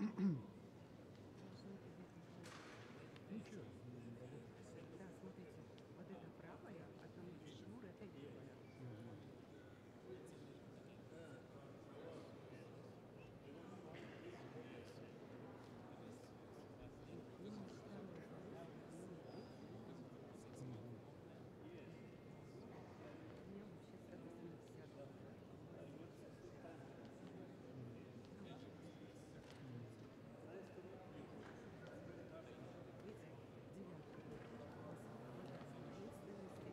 Должны тебе Ничего, какие-то. не работает. Да, смотрите, вот это правая, а там где шнур, это левая. Мгм. Немножко второе вниз, ну, видите, Мгм. у меня вообще 180 было. А уже посмотрите. М. Видите, девятка высота богатства, таинственности,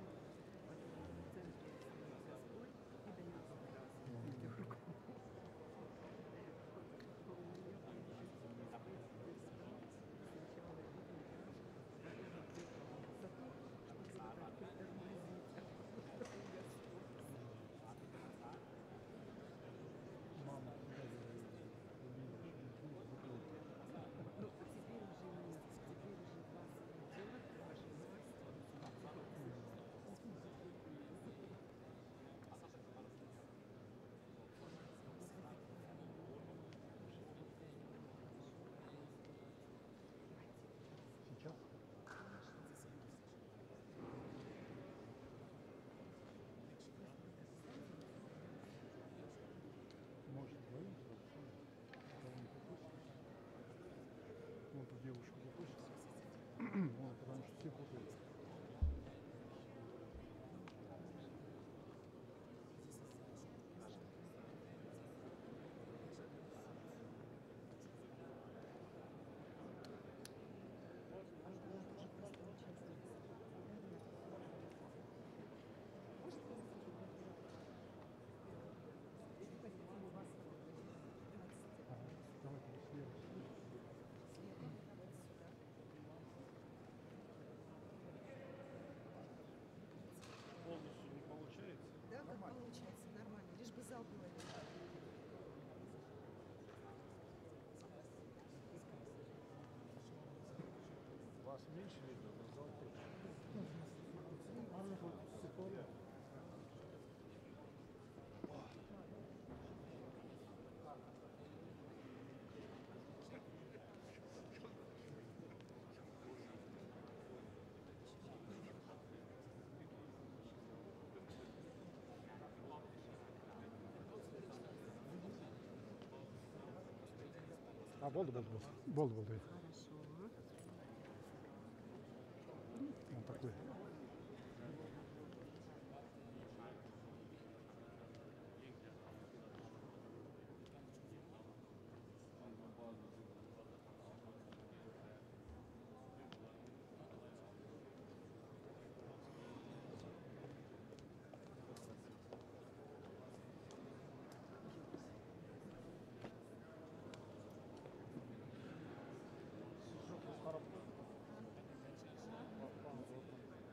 потом в центре стоит Господь и до него добраться, Мгм. пятерку. А у меня получается Господь стал сначала видно, потом въехал в высоту, чтобы так притормозить, а потом Господь. М. Мама всегда говорила, увидишь везде закройте. Ну, теперь уже нет, теперь уже вас ведет ваше счастье, вас ведет М. вниз. Вот этот парень тоже специально пришел поездить. Давайте, пожалуйста. Сейчас? Конечно. Пусть будет сзади, если придется. Можете вдвоем сразу сами. Никого не попросите. Вон ту девушку запросите. Вон, потому что все путают. Пожалуйста, она тоже просто участница. Да-да. Можете сфотографировать? Хотите ли вас сфотографировать? Давайте Ага. сфотографируем. Давайте вы слева сидите. Слева? Давайте сюда. Давайте. Полностью не получается? Да, как Нормально. получается, нормально. Лишь бы зал было видно. Вас меньше видно, но зал тоже. Тут ситуация. Болды. Хорошо. Он такой. А,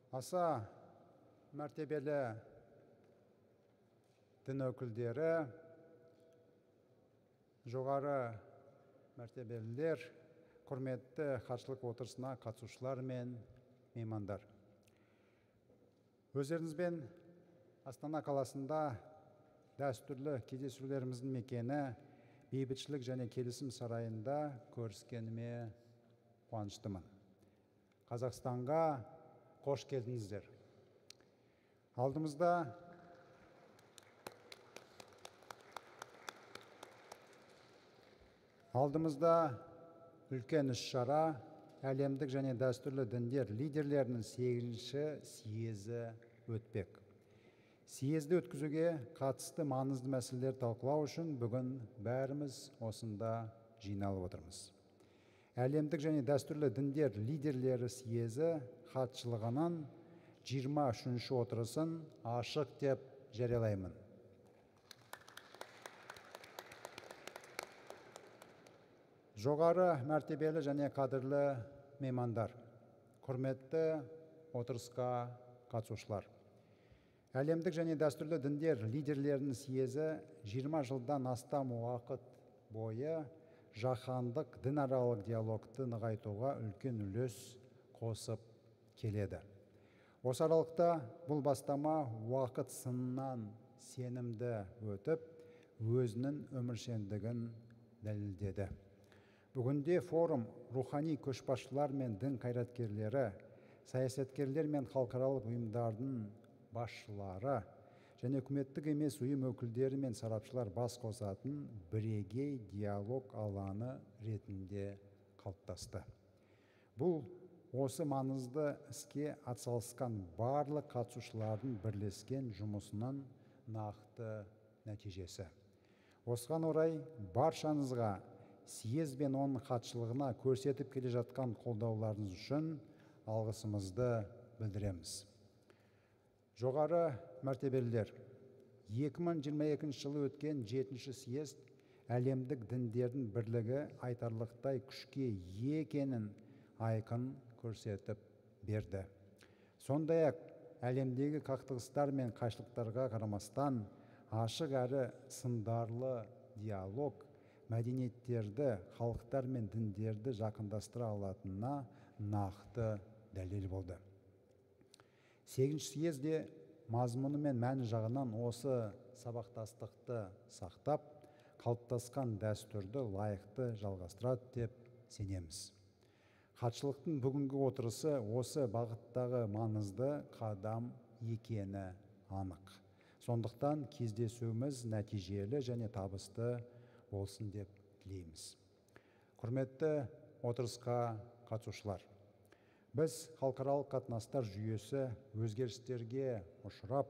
аса мәртебелі дін өкілдері, жоғары мәртебелілер, құрметті хатшылық отырысына қатысушылар мен меймандар. Өздеріңізбен Астана қаласында дәстүрлі кездесулеріміздің мекені бейбітшілік және келісім сарайында көріскеніме қуаныштымын. Қазақстанға қош келдіңіздер. Алдымызда үлкен іс-шара, әлемдік және дәстүрлі діндер лидерлерінің 8-ші съезі өтпек. Съезді өткізуге қатысты маңызды мәселелер талқылау үшін бүгін бәріміз осында жиналып отырмыз. Әлемдік және дәстүрлі діндер лидерлері съезі хатшылығының 23-ші отырысын ашық деп жариялаймын. Жоғары мәртебелі және қадірлі меймандар, құрметті отырысқа қатысушылар. Әлемдік және дәстүрлі діндер лидерлерінің съезі 20 жылдан астам уақыт бойы жаһандық дінаралық диалогты нығайтуға үлкен үлес қосып келеді. Осы аралықта бұл бастама уақыт сынынан сенімді өтіп, өзінің өміршеңдігін дәлелдеді. Бүгінде форум рухани көшбасшылар мен дін қайраткерлері, саясаткерлер мен халықаралық ұйымдардың басшылары және үкіметтік емес ұйым өкілдері мен сарапшылар бас қосатын бірегей диалог алаңы ретінде қалыптасты. Бұл осы маңызды іске атсалысқан барлық қатысушылардың бірлескен жұмысының нақты нәтижесі. Осыған орай баршаңызға съез бен оның хатшылығына көрсетіп келе жатқан қолдауларыңыз үшін алғысымызды білдіреміз. Жоғары мәртебелілер, 2022 жылы өткен 7-ші съезд әлемдік діндердің бірлігі айтарлықтай күшке ие екенін айқын көрсетіп берді. Сондай-ақ әлемдегі қақтығыстар мен қайшылықтарға қарамастан ашық әрі сындарлы диалог мәдениеттерді, халықтар мен діндерді жақындастыра алатынына нақты дәлел болды. 8-ші съезде мазмұны мен мәні жағынан осы сабақтастықты сақтап, қалыптасқан дәстүрді лайықты жалғастырады деп сенеміз. Хатшылықтың бүгінгі отырысы осы бағыттағы маңызды қадам екені анық. Сондықтан кездесуіміз нәтижелі және табысты болсын деп тілейміз. Құрметті отырысқа қатысушылар, біз халықаралық қатынастар жүйесі өзгерістерге ұшырап,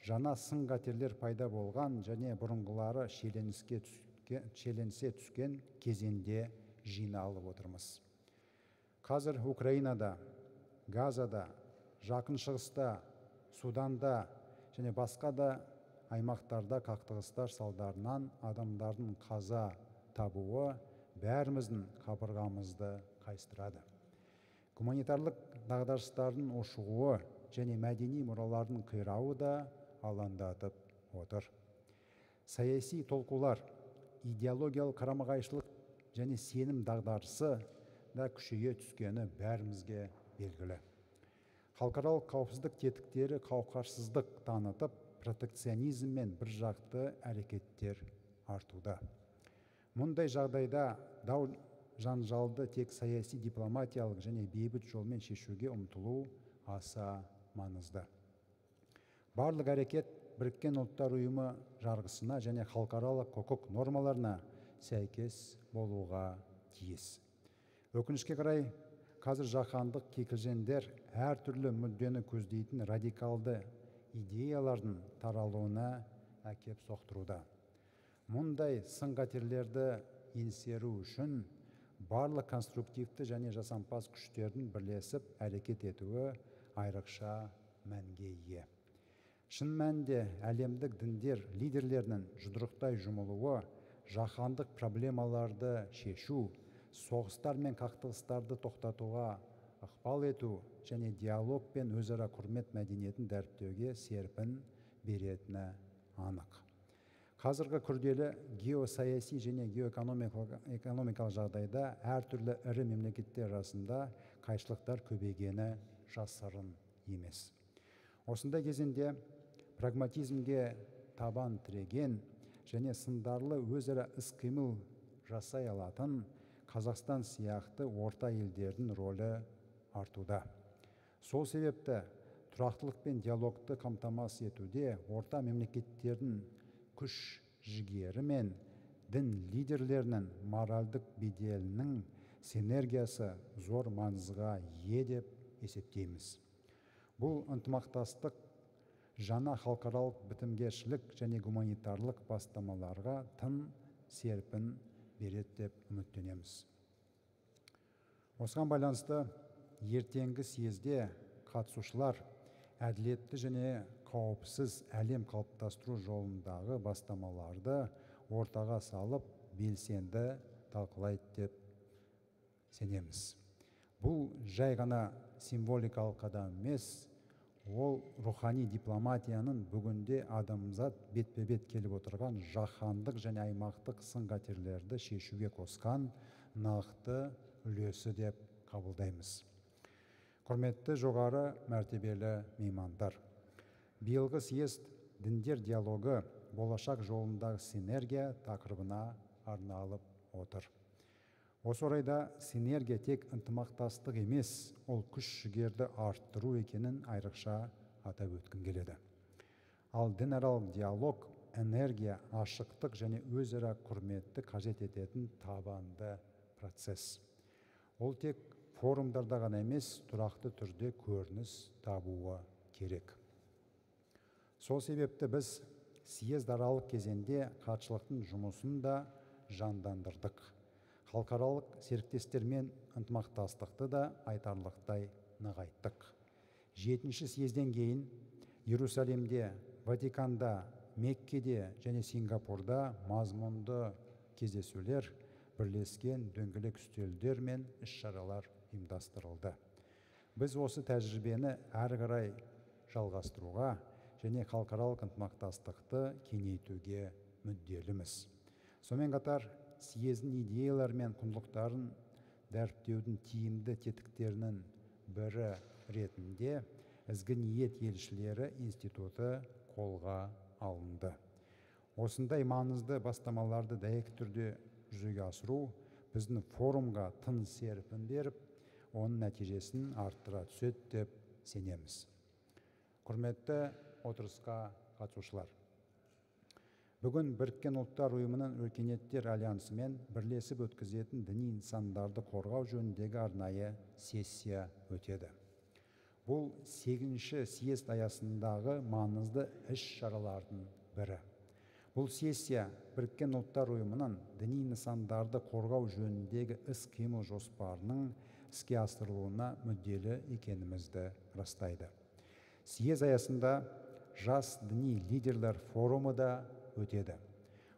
жаңа сын-қатерлер пайда болған және бұрынғылары шиеленісе түскен кезеңде жиналып отырмыз. Қазір Украинада, Газада, Жақын Шығыста, Суданда және басқа да аймақтарда қақтығыстар салдарынан адамдардың қаза табуы бәріміздің қабырғамызды қайыстырады. Гуманитарлық дағдарыстардың ушығуы және мәдени мұралардың қирауы да алаңдатып отыр. Саяси толқулар, идеологиялық қарама-қайшылық және сенім дағдарысы да күшейе түскені бәрімізге белгілі. Халықаралық қауіпсіздік тетіктері қауқарсыздық танытып, протекционизм мен бір жақты әрекеттер артуда. Мұндай жағдайда дау жанжалды тек саяси, дипломатиялық және бейбіт жолмен шешуге ұмтылу аса маңызды. Барлық әрекет Біріккен ұлттар ұйымы жарғысына және халықаралық құқық нормаларына сәйкес болуға тиіс. Өкінішке қарай, қазір жаһандық кикілжеңдер әртүрлі мүддені көздейтін радикалды идеялардың таралуына әкеп соқтыруда. Мұндай сын-қатерлерді еңсеру үшін барлық конструктивті және жасампаз күштердің бірлесіп әрекет етуі айрықша мәнге ие. Шын мәнінде әлемдік діндер лидерлерінің жұдырықтай жұмылуы, жаһандық проблемаларды шешу, соғыстар мен қақтығыстарды тоқтатуға ықпал ету және диалог пен өзара құрмет мәдениетін дәріптеуге серпін беретіні анық. Қазіргі күрделі геосаяси және геоэкономикалық жағдайда әртүрлі ірі мемлекеттер арасында қайшылықтар көбейгені жасырын емес. Осындай кезеңде прагматизмге табан тіреген және сындарлы өзара іс-қимыл жасай алатын Қазақстан сияқты орта елдердің рөлі артуда. Сол себепті тұрақтылық пен диалогты қамтамасыз етуде орта мемлекеттердің күш жігері мен дін лидерлерінің моральдық беделінің синергиясы зор маңызға ие деп есептейміз. Бұл ынтымақтастық жаңа халықаралық бітімгершілік және гуманитарлық бастамаларға тың серпін береді деп үміттенеміз. Осыған байланысты ертеңгі съезде қатысушылар әділетті және қауіпсіз әлем қалыптастыру жолындағы бастамаларды ортаға салып белсенді талқылайды деп сенеміз. Бұл жай ғана символикалық қадам емес, ол рухани дипломатияның бүгінде адамзат бетпе-бет келіп отырған жаһандық және аймақтық сын-қатерлерді шешуге қосқан нақты үлесі деп қабылдаймыз. Құрметті жоғары мәртебелі меймандар, биылғы съезд діндер диалогы болашақ жолындағы синергия тақырыбына арналып отыр. Осы орайда синергия тек ынтымақтастық емес, ол күш-жігерді арттыру екенін айрықша атап өткім келеді. Ал дінаралық диалог энергия, ашықтық және өзара құрметті қажет ететін табанды процесс. Ол тек форумдарда ғана емес, тұрақты түрде көрініс табуы керек. Сол себепті біз съездаралық кезеңде хатшылықтың жұмысын да жандандырдық. Халықаралық серіктестермен ынтымақтастықты да айтарлықтай нығайттық. 7-ші съезден кейін Иерусалимде, Ватиканда, Меккеде және Сингапурда мазмұнды кездесулер, бірлескен дөңгелек үстелдер мен іс-шаралар ұйымдастырылды. Біз осы тәжірибені әрі қарай жалғастыруға және халықаралық ынтымақтастықты кеңейтуге мүдделіміз. Сонымен қатар съездің идеялар мен құндылықтарын дәріптеудің тиімді тетіктерінің бірі ретінде ізгі ниет елшілері институты қолға алынды. Осындай маңызды бастамаларды дәйекті түрде жүзеге асыру біздің форумға тың серпін беріп, оның нәтижесін арттыра түседі деп сенеміз. Құрметті отырысқа қатысушылар, бүгін Біріккен ұлттар ұйымының өркениеттер альянсымен бірлесіп өткізетін діни нысандарды қорғау жөніндегі арнайы сессия өтеді. Бұл 8-ші съезд аясындағы маңызды іс-шаралардың бірі. Бұл сессия Біріккен ұлттар ұйымының діни нысандарды қорғау жөніндегі іс-қимыл жоспарының іске асырылуына мүдделі екенімізді растайды. Съезд аясында жас діни лидерлер форумы да өтеді.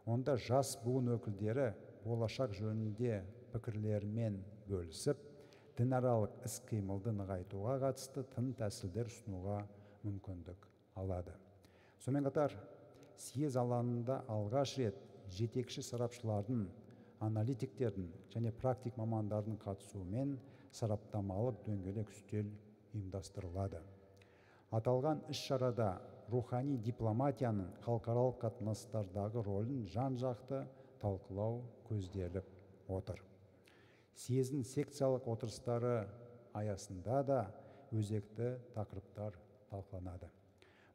Онда жас буын өкілдері болашақ жөнінде пікірлерімен бөлісіп, дінаралық іс-қимылды нығайтуға қатысты тың тәсілдер ұсынуға мүмкіндік алады. Сонымен қатар, съезд алаңында алғаш рет жетекші сарапшылардың, аналитиктердің және практик мамандардың қатысуымен сараптамалық дөңгелек үстел ұйымдастырылады. Аталған іс-шарада рухани дипломатияның халықаралық қатынастардағы рөлін жан-жақты талқылау көзделіп отыр. Съездің секциялық отырыстары аясында да өзекті тақырыптар талқыланады.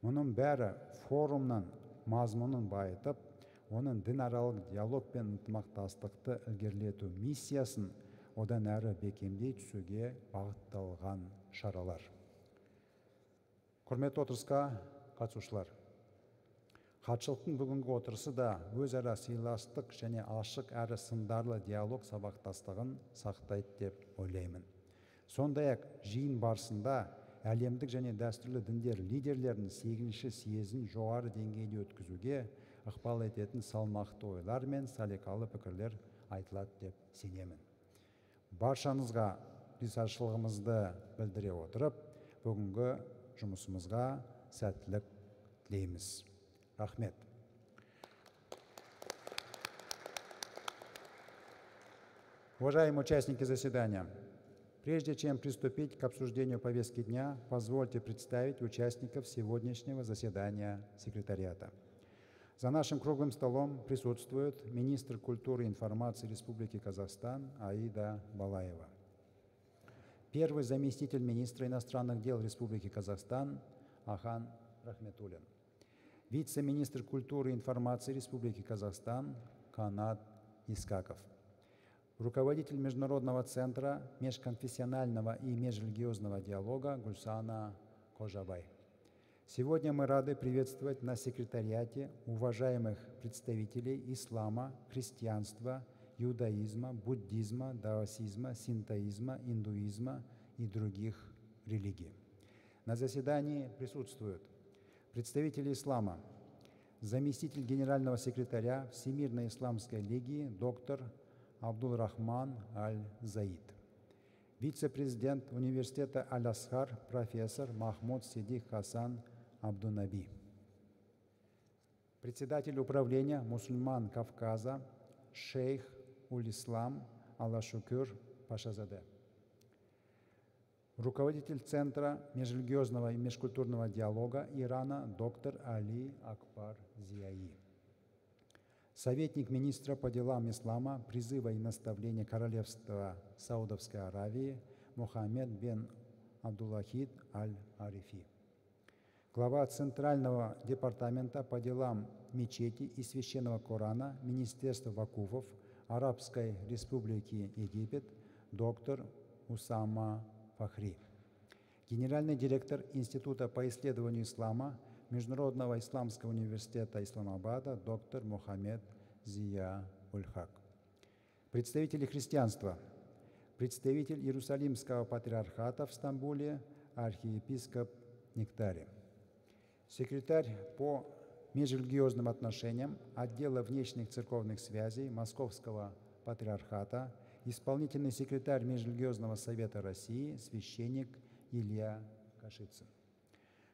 Мұның бәрі форумның мазмұнын байытып, оның дінаралық диалог пен ынтымақтастықты ілгерілету миссиясын одан әрі бекемдей түсуге бағытталған шаралар. Құрметті отырысқа қатысушылар, хатшылықтың бүгінгі отырысы да өзара сыйластық және ашық әрі сындарлы диалог сабақтастығын сақтайды деп ойлаймын. Сондай-ақ жиын барысында әлемдік және дәстүрлі діндер лидерлерінің 8-ші съезін жоғары деңгейде өткізуге ықпал ететін салмақты ойлар мен салиқалы пікірлер айтылады деп сенемін. Баршаңызға ризашылығымызды білдіре отырып, бүгінгі жұмысымызға сәттілік тілейміз. Рахмет. Уважаемые участники заседания, прежде чем приступить к обсуждению повестки дня, позвольте представить участников сегодняшнего заседания секретариата. За нашим круглым столом присутствует министр культуры и информации Республики Казахстан Аида Балаева. Первый заместитель министра иностранных дел Республики Казахстан Ахан Рахметуллин. Вице-министр культуры и информации Республики Казахстан Канат Искаков. Руководитель Международного центра межконфессионального и межрелигиозного диалога Гульсана Кожабай. Сегодня мы рады приветствовать на секретариате уважаемых представителей ислама, христианства, иудаизма, буддизма, даосизма, синтоизма, индуизма и других религий. На заседании присутствуют представители ислама, заместитель генерального секретаря Всемирной исламской лиги доктор Абдул-Рахман Аль-Заид, вице-президент университета Аль-Асхар профессор Махмуд Сидик Хасан Абдунаби, председатель управления мусульман Кавказа шейх Уль-Ислам Алла-Шукюр Пашазаде, руководитель Центра межрелигиозного и межкультурного диалога Ирана доктор Али Акбар Зияи, советник министра по делам ислама, призыва и наставления Королевства Саудовской Аравии Мухаммед бен Абдуллахид Аль-Арифи, глава Центрального департамента по делам мечети и священного Корана Министерства вакуфов Арабской Республики Египет доктор Усама Фахри, генеральный директор Института по исследованию ислама Международного исламского университета Исламабада доктор Мухаммед Зия Уль-Хак, представители христианства, представитель Иерусалимского патриархата в Стамбуле архиепископ Нектари, секретарь по межрелигиозным отношениям отдела внешних церковных связей Московского патриархата, исполнительный секретарь Межрелигиозного совета России священник Илья Кашицын,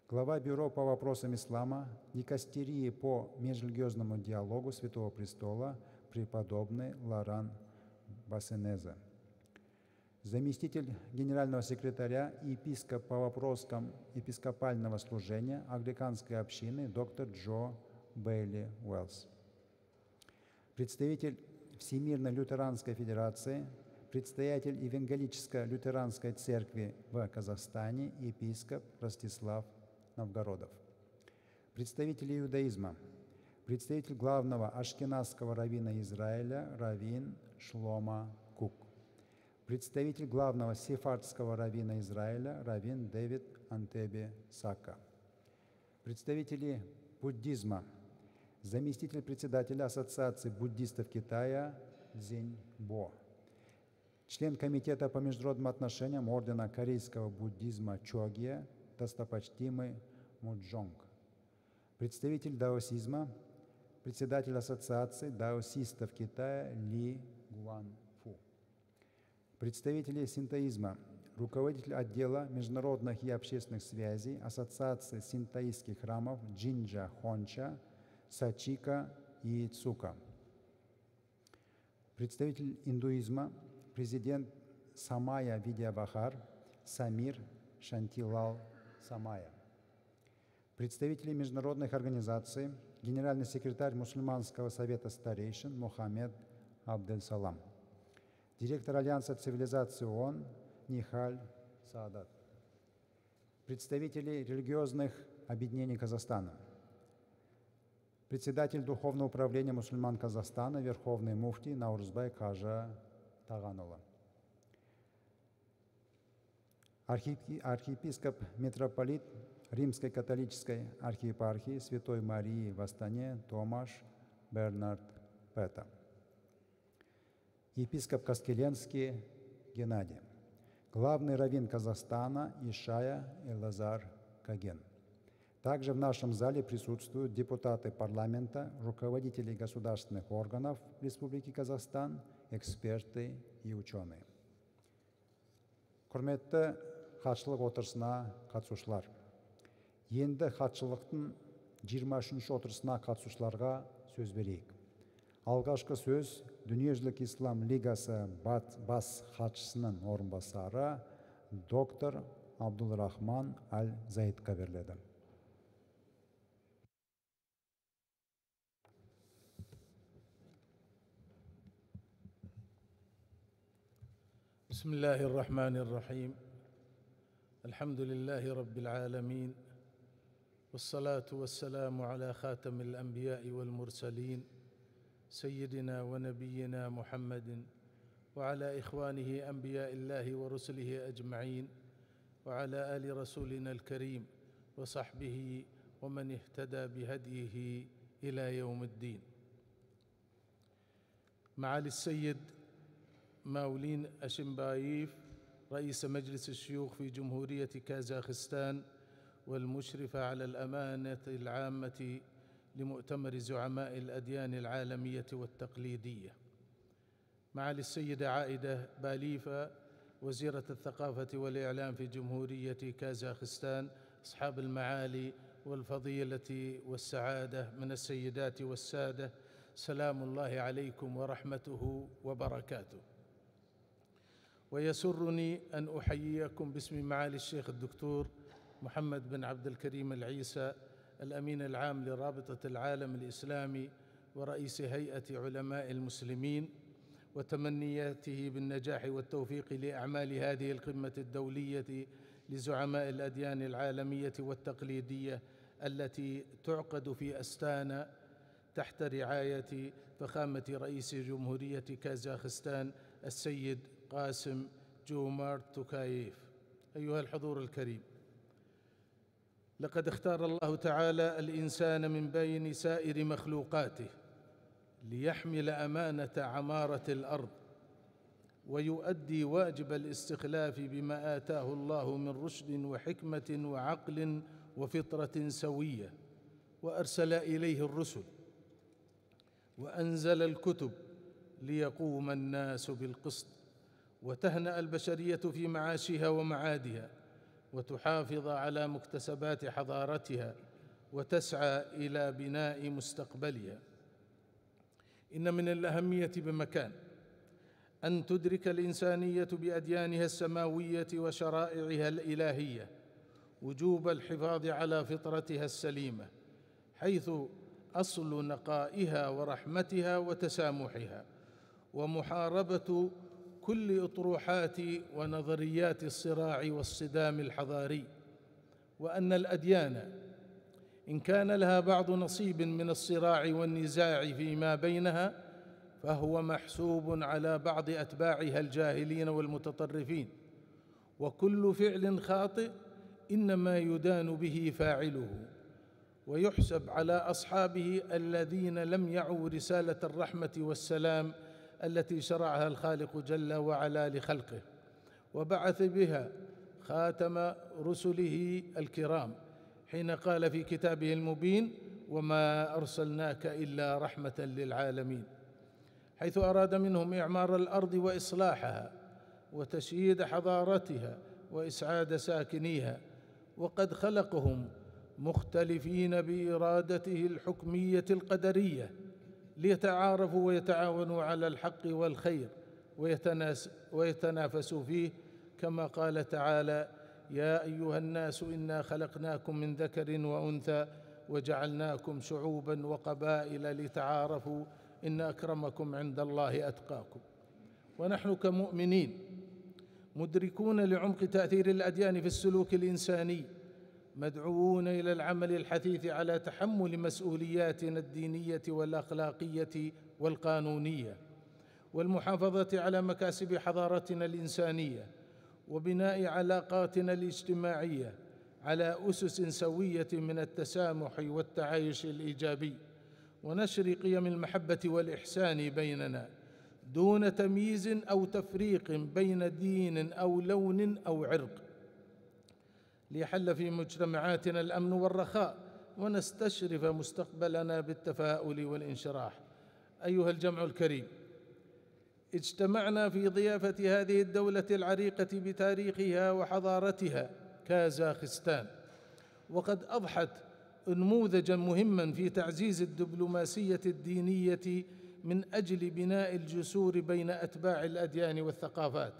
глава бюро по вопросам ислама дикастерии по межрелигиозному диалогу Святого Престола преподобный Лоран Басенезе, заместитель генерального секретаря и епископ по вопросам епископального служения англиканской общины доктор Джо Бейли Уэллс, представитель Всемирной лютеранской федерации, предстоятель Евангелической лютеранской церкви в Казахстане епископ Ростислав Новгородов, представитель иудаизма, представитель главного ашкеназского раввина Израиля раввин Шлома Кук, представитель главного сефардского раввина Израиля раввин Дэвид Антеби Сака, представители буддизма, заместитель председателя Ассоциации буддистов Китая Цзинь Бо, член Комитета по международным отношениям Ордена корейского буддизма Чогье достопочтимый Муджонг, представитель даосизма, председатель Ассоциации даосистов Китая Ли Гуанфу, представители синтоизма, руководитель отдела международных и общественных связей Ассоциации синтоистских храмов Джинджа Хонча Сачика и Цука, представитель индуизма, президент Самая Видьявахар Самир Шантилал Самая, представители международных организаций, генеральный секретарь Мусульманского совета старейшин Мухаммед Абдель-Салам, директор Альянса цивилизации ООН Нихаль Саадат, представители религиозных объединений Казахстана, председатель Духовного управления мусульман Казахстана Верховный муфтий Наурызбай Кажа Таганула, архиепископ митрополит Римской католической архиепархии Святой Марии в Астане Томаш Бернард Пета, епископ Каскеленский Геннадий, главный раввин Казахстана Ишая Элазар Каген. Также в нашем зале присутствуют депутаты парламента, руководители государственных органов Республики Казахстан, эксперты и ученые. Құрметті хатшылық отырысына қатысушылар, енді хатшылықтың 23-ші отырысына қатысушыларға сөз берейік. Алғашқы сөз Дүниежүзілік Ислам Лигасы бас хатшысының орынбасары доктор Абдулрахман Аль-Заидқа беріледі. بسم الله الرحمن الرحيم. الحمد لله رب العالمين، والصلاة والسلام على خاتم الأنبياء والمرسلين سيدنا ونبينا محمد وعلى إخوانه أنبياء الله ورسله أجمعين، وعلى آل رسولنا الكريم وصحبه ومن اهتدى بهديه إلى يوم الدين. معالي السيد ماولين أشمبايف رئيس مجلس الشيوخ في جمهورية كازاخستان والمشرف على الأمانة العامة لمؤتمر زعماء الأديان العالمية والتقليدية، معالي السيدة عائدة باليفة وزيرة الثقافة والإعلام في جمهورية كازاخستان، أصحاب المعالي والفضيلة والسعادة من السيدات والسادة، سلام الله عليكم ورحمته وبركاته. ويسرني أن أحييكم باسم معالي الشيخ الدكتور محمد بن عبد الكريم العيسى، الأمين العام لرابطة العالم الإسلامي ورئيس هيئة علماء المسلمين، وتمنياته بالنجاح والتوفيق لأعمال هذه القمة الدولية لزعماء الأديان العالمية والتقليدية التي تعقد في أستانا تحت رعاية فخامة رئيس جمهورية كازاخستان السيد قاسم جومارت توكايف. أيها الحضور الكريم، لقد اختار الله تعالى الإنسان من بين سائر مخلوقاته ليحمل أمانة عمارة الأرض ويؤدي واجب الاستخلاف بما آتاه الله من رشد وحكمة وعقل وفطرة سوية، وأرسل إليه الرسل وأنزل الكتب ليقوم الناس بالقسط وتهنأ البشرية في معاشها ومعادها وتحافظ على مكتسبات حضارتها وتسعى إلى بناء مستقبلها. إن من الأهمية بمكان أن تدرك الإنسانية بأديانها السماوية وشرائعها الإلهية وجوب الحفاظ على فطرتها السليمة، حيث أصل نقائها ورحمتها وتسامحها، ومحاربة كل أطروحات ونظريات الصراع والصدام الحضاري، وأن الأديان إن كان لها بعض نصيب من الصراع والنزاع فيما بينها فهو محسوب على بعض أتباعها الجاهلين والمتطرفين، وكل فعل خاطئ إنما يدان به فاعله ويحسب على أصحابه الذين لم يعوا رسالة الرحمة والسلام التي شرعها الخالق جل وعلا لخلقه وبعث بها خاتم رسله الكرام، حين قال في كتابه المبين: وما أرسلناك إلا رحمة للعالمين، حيث أراد منهم إعمار الأرض وإصلاحها وتشييد حضارتها وإسعاد ساكنيها، وقد خلقهم مختلفين بإرادته الحكمية القدرية ليتعارفوا ويتعاونوا على الحق والخير ويتنافسوا فيه، كما قال تعالى: يا أيها الناس إنا خلقناكم من ذكر وأنثى وجعلناكم شعوبا وقبائل لتعارفوا إن أكرمكم عند الله أتقاكم. ونحن كمؤمنين مدركون لعمق تأثير الأديان في السلوك الإنساني مدعوون إلى العمل الحثيث على تحمل مسؤولياتنا الدينية والأخلاقية والقانونية، والمحافظة على مكاسب حضارتنا الإنسانية، وبناء علاقاتنا الاجتماعية على أسس سوية من التسامح والتعايش الإيجابي، ونشر قيم المحبة والإحسان بيننا دون تمييز أو تفريق بين دين أو لون أو عرق، ليحل في مجتمعاتنا الأمن والرخاء ونستشرف مستقبلنا بالتفاؤل والانشراح. أيها الجمع الكريم، اجتمعنا في ضيافة هذه الدولة العريقة بتاريخها وحضارتها كازاخستان، وقد أضحت نموذجاً مهماً في تعزيز الدبلوماسية الدينية من أجل بناء الجسور بين أتباع الأديان والثقافات،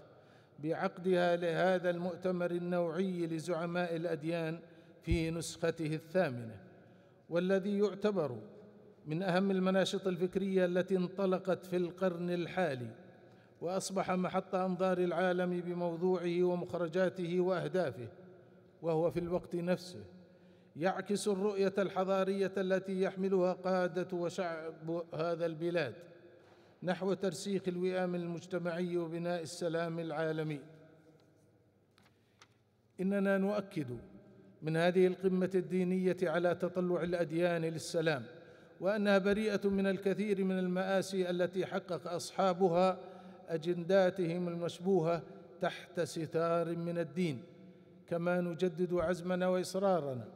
بعقدها لهذا المؤتمر النوعي لزعماء الأديان في نسخته 8، والذي يعتبر من أهم المناشط الفكرية التي انطلقت في القرن الحالي، وأصبح محط أنظار العالم بموضوعه ومخرجاته وأهدافه، وهو في الوقت نفسه يعكس الرؤية الحضارية التي يحملها قادة وشعب هذا البلاد نحو ترسيخ الوئام المجتمعي وبناء السلام العالمي. إننا نؤكد من هذه القمة الدينية على تطلع الأديان للسلام، وأنها بريئة من الكثير من المآسي التي حقق أصحابها أجنداتهم المشبوهة تحت ستار من الدين. كما نجدد عزمنا وإصرارنا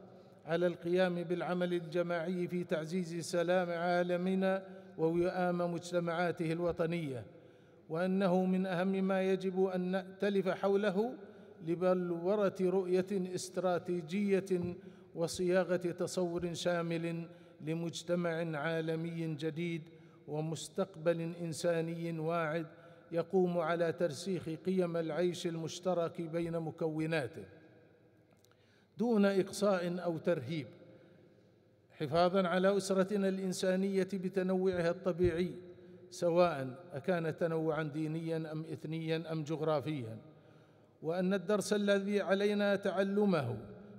على القيام بالعمل الجماعي في تعزيز سلام عالمنا ووئام مجتمعاته الوطنية، وأنه من أهم ما يجب أن نأتلف حوله لبلورة رؤية استراتيجية وصياغة تصور شامل لمجتمع عالمي جديد ومستقبل إنساني واعد يقوم على ترسيخ قيم العيش المشترك بين مكوناته دون إقصاء أو ترهيب، حفاظاً على أسرتنا الإنسانية بتنوعها الطبيعي، سواء أكان تنوعاً دينياً أم إثنياً أم جغرافياً. وأن الدرس الذي علينا تعلمه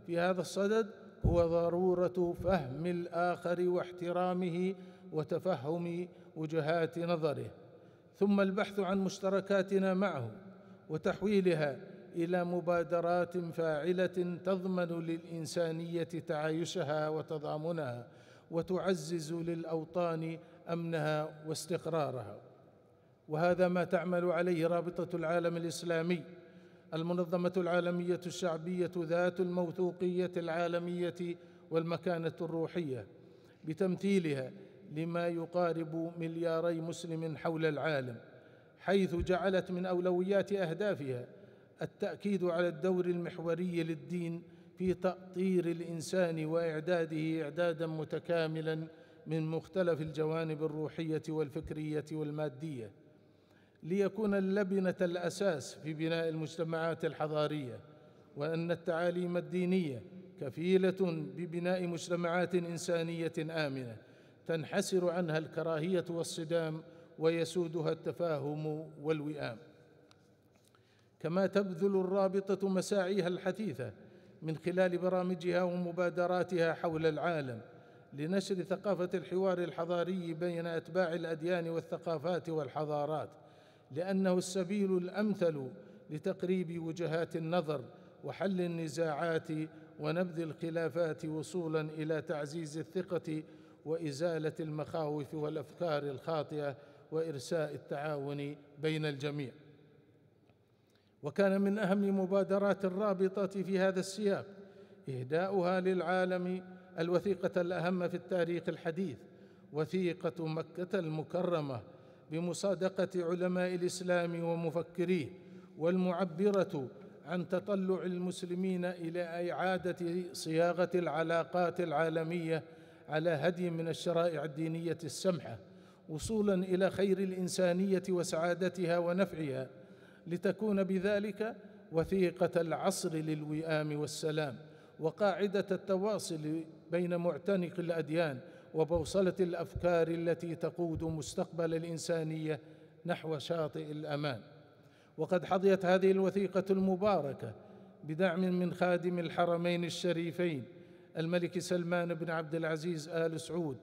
في هذا الصدد هو ضرورة فهم الآخر واحترامه وتفهم وجهات نظره، ثم البحث عن مشتركاتنا معه وتحويلها إلى مبادرات فاعلة تضمن للإنسانية تعايشها وتضامنها وتعزز للأوطان أمنها واستقرارها. وهذا ما تعمل عليه رابطة العالم الإسلامي، المنظمة العالمية الشعبية ذات الموثوقية العالمية والمكانة الروحية، بتمثيلها لما يقارب 2 مليار مسلم حول العالم، حيث جعلت من أولويات أهدافها التأكيد على الدور المحوري للدين في تأطير الإنسان وإعداده إعداداً متكاملاً من مختلف الجوانب الروحية والفكرية والمادية، ليكون اللبنة الأساس في بناء المجتمعات الحضارية. وأن التعاليم الدينية كفيلة ببناء مجتمعات إنسانية آمنة تنحسر عنها الكراهية والصدام ويسودها التفاهم والوئام. كما تبذل الرابطة مساعيها الحثيثة من خلال برامجها ومبادراتها حول العالم لنشر ثقافة الحوار الحضاري بين أتباع الأديان والثقافات والحضارات، لأنه السبيل الأمثل لتقريب وجهات النظر وحل النزاعات ونبذ الخلافات وصولاً إلى تعزيز الثقة وإزالة المخاوف والأفكار الخاطئة وإرساء التعاون بين الجميع. وكان من أهم مبادرات الرابطة في هذا السياق إهداؤها للعالم الوثيقة الأهم في التاريخ الحديث، وثيقة مكة المكرمة، بمصادقة علماء الإسلام ومفكريه، والمعبرة عن تطلع المسلمين إلى إعادة صياغة العلاقات العالمية على هدي من الشرائع الدينية السمحة، وصولاً إلى خير الإنسانية وسعادتها ونفعها، لتكون بذلك وثيقة العصر للوئام والسلام، وقاعدة التواصل بين معتنق الأديان وبوصلة الأفكار التي تقود مستقبل الإنسانية نحو شاطئ الأمان. وقد حظيت هذه الوثيقة المباركة بدعم من خادم الحرمين الشريفين الملك سلمان بن عبد العزيز آل سعود،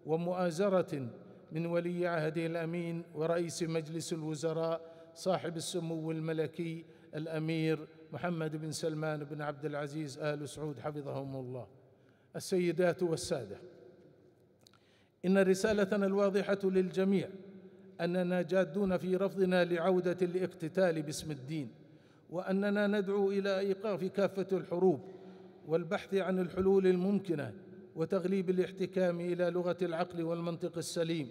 ومؤازرة من ولي عهده الأمين ورئيس مجلس الوزراء صاحب السمو الملكي الأمير محمد بن سلمان بن عبد العزيز آل سعود حفظهم الله. السيدات والسادة، إن رسالتنا الواضحة للجميع أننا جادون في رفضنا لعودة الاقتتال باسم الدين، وأننا ندعو إلى إيقاف كافة الحروب والبحث عن الحلول الممكنة وتغليب الاحتكام إلى لغة العقل والمنطق السليم،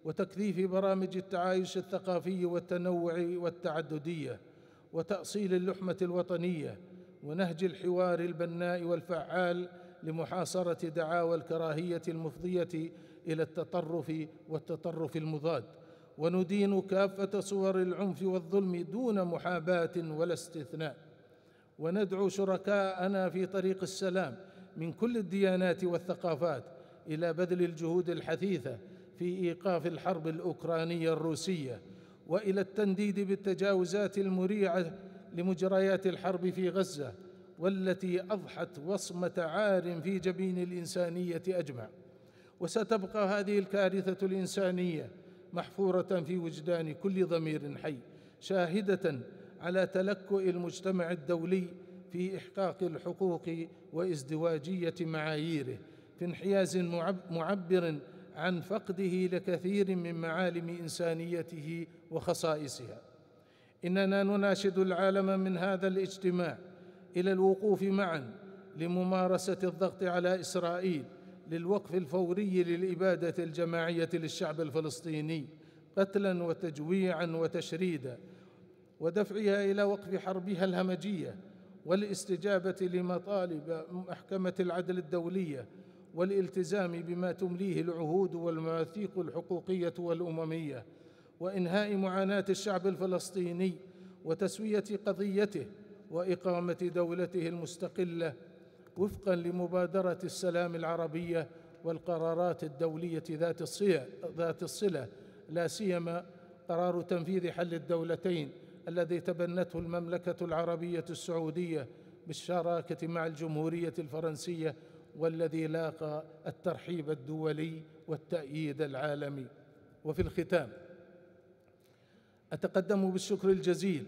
وتكثيف برامج التعايش الثقافي والتنوع والتعددية، وتأصيل اللحمة الوطنية، ونهج الحوار البناء والفعال لمحاصرة دعاوى الكراهية المفضية إلى التطرف والتطرف المضاد. وندين كافة صور العنف والظلم دون محاباة ولا استثناء، وندعو شركاءنا في طريق السلام من كل الديانات والثقافات إلى بذل الجهود الحثيثة في إيقاف الحرب الأوكرانية الروسية، وإلى التنديد بالتجاوزات المريعة لمجريات الحرب في غزة، والتي أضحت وصمة عار في جبين الإنسانية أجمع. وستبقى هذه الكارثة الإنسانية محفورة في وجدان كل ضمير حي، شاهدة على تلكؤ المجتمع الدولي في إحقاق الحقوق وازدواجية معاييره، في انحياز معبر عن فقده لكثير من معالم إنسانيته وخصائصها. إننا نناشد العالم من هذا الاجتماع إلى الوقوف معا لممارسة الضغط على إسرائيل للوقف الفوري للإبادة الجماعية للشعب الفلسطيني قتلا وتجويعا وتشريدا، ودفعها إلى وقف حربها الهمجية، والاستجابة لمطالب محكمة العدل الدولية، والالتزام بما تمليه العهود والمواثيق الحقوقية والأممية، وإنهاء معاناة الشعب الفلسطيني وتسوية قضيته وإقامة دولته المستقلة وفقاً لمبادرة السلام العربية والقرارات الدولية ذات الصلة، لا سيما قرار تنفيذ حل الدولتين الذي تبنته المملكة العربية السعودية بالشراكة مع الجمهورية الفرنسية، والذي لاقى الترحيب الدولي والتأييد العالمي. وفي الختام أتقدم بالشكر الجزيل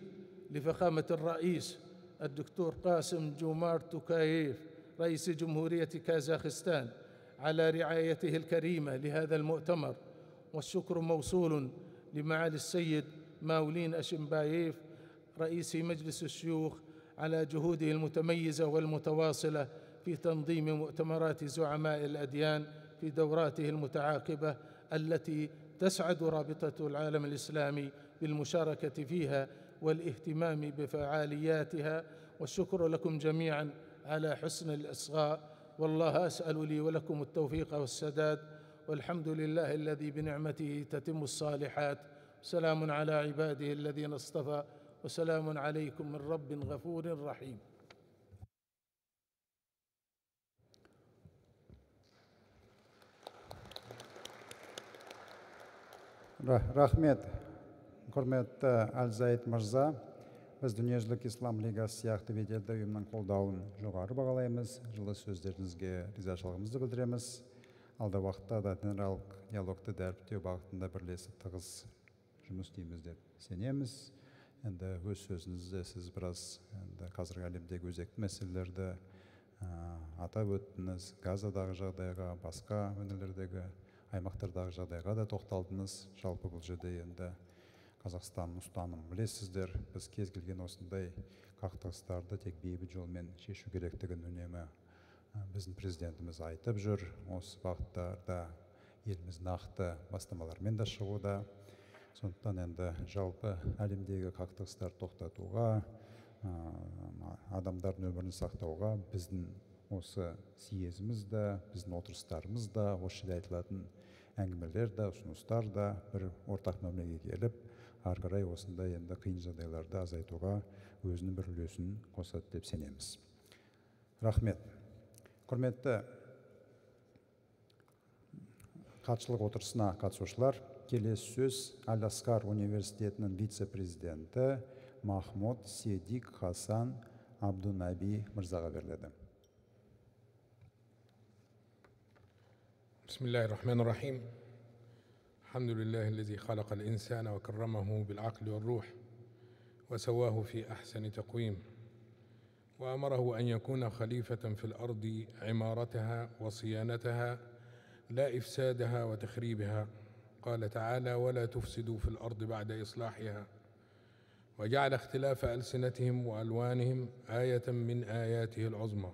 لفخامة الرئيس الدكتور قاسم جومارت توكايف رئيس جمهورية كازاخستان على رعايته الكريمة لهذا المؤتمر، والشكر موصول لمعالي السيد ماولين أشمبايف رئيس مجلس الشيوخ على جهوده المتميزة والمتواصلة في تنظيم مؤتمرات زعماء الأديان في دوراته المتعاقبة التي تسعد رابطة العالم الإسلامي بالمشاركة فيها والاهتمام بفعالياتها. والشكر لكم جميعا على حسن الإصغاء، والله أسأل لي ولكم التوفيق والسداد، والحمد لله الذي بنعمته تتم الصالحات. سلام على عباده الذين اصطفى، وسلام عليكم من رب غفور رحيم. Рахмет, құрметті Әл-Заид мырза. Біз Дүниежүзілік Ислам лигасы сияқты беделді ұйымның қолдауын жоғары бағалаймыз. Жылы сөздеріңізге ризашылығымызды білдіреміз. Алда уақытта да дінаралық диалогты дәріптеу бағытында бірлесіп тығыз жұмыс істейміз деп сенеміз. Енді өз сөзіңізде сіз біраз қазіргі әлемдегі өзекті мәселелерді атап өттіңіз. Газадағы жағдайға, басқа өңірлердегі аймақтардағы жағдайға да тоқталдыңыз. Жалпы бұл жерде енді Қазақстанның ұстанымын білесіздер. Біз кез келген осындай қақтығыстарды тек бейбіт жолмен шешу керектігін үнемі біздің президентіміз айтып жүр. Осы бағыттарда еліміз нақты бастамалармен да шығуда. Сондықтан енді жалпы әлемдегі қақтығыстарды тоқтатуға, адамдардың өмірін сақтауға біздің осы съезіміз да, біздің отырыстарымыз да, осы жерде айтылатын әңгімелер да, ұсыныстар да бір ортақ мәмілеге келіп, ары қарай осындай енді қиын жағдайларды азайтуға өзінің бір үлесін қосады деп сенеміз. Рахмет. Құрметті хатшылық отырысына қатысушылар, келесі сөз Аль-Аскар университетінің вице-президенті Махмуд Седик Хасан Абдунаби мырзаға беріледі. بسم الله الرحمن الرحيم. الحمد لله الذي خلق الإنسان وكرمه بالعقل والروح وسواه في أحسن تقويم، وأمره أن يكون خليفة في الأرض عمارتها وصيانتها لا إفسادها وتخريبها. قال تعالى: ولا تفسدوا في الأرض بعد إصلاحها. وجعل اختلاف ألسنتهم وألوانهم آية من آياته العظمى.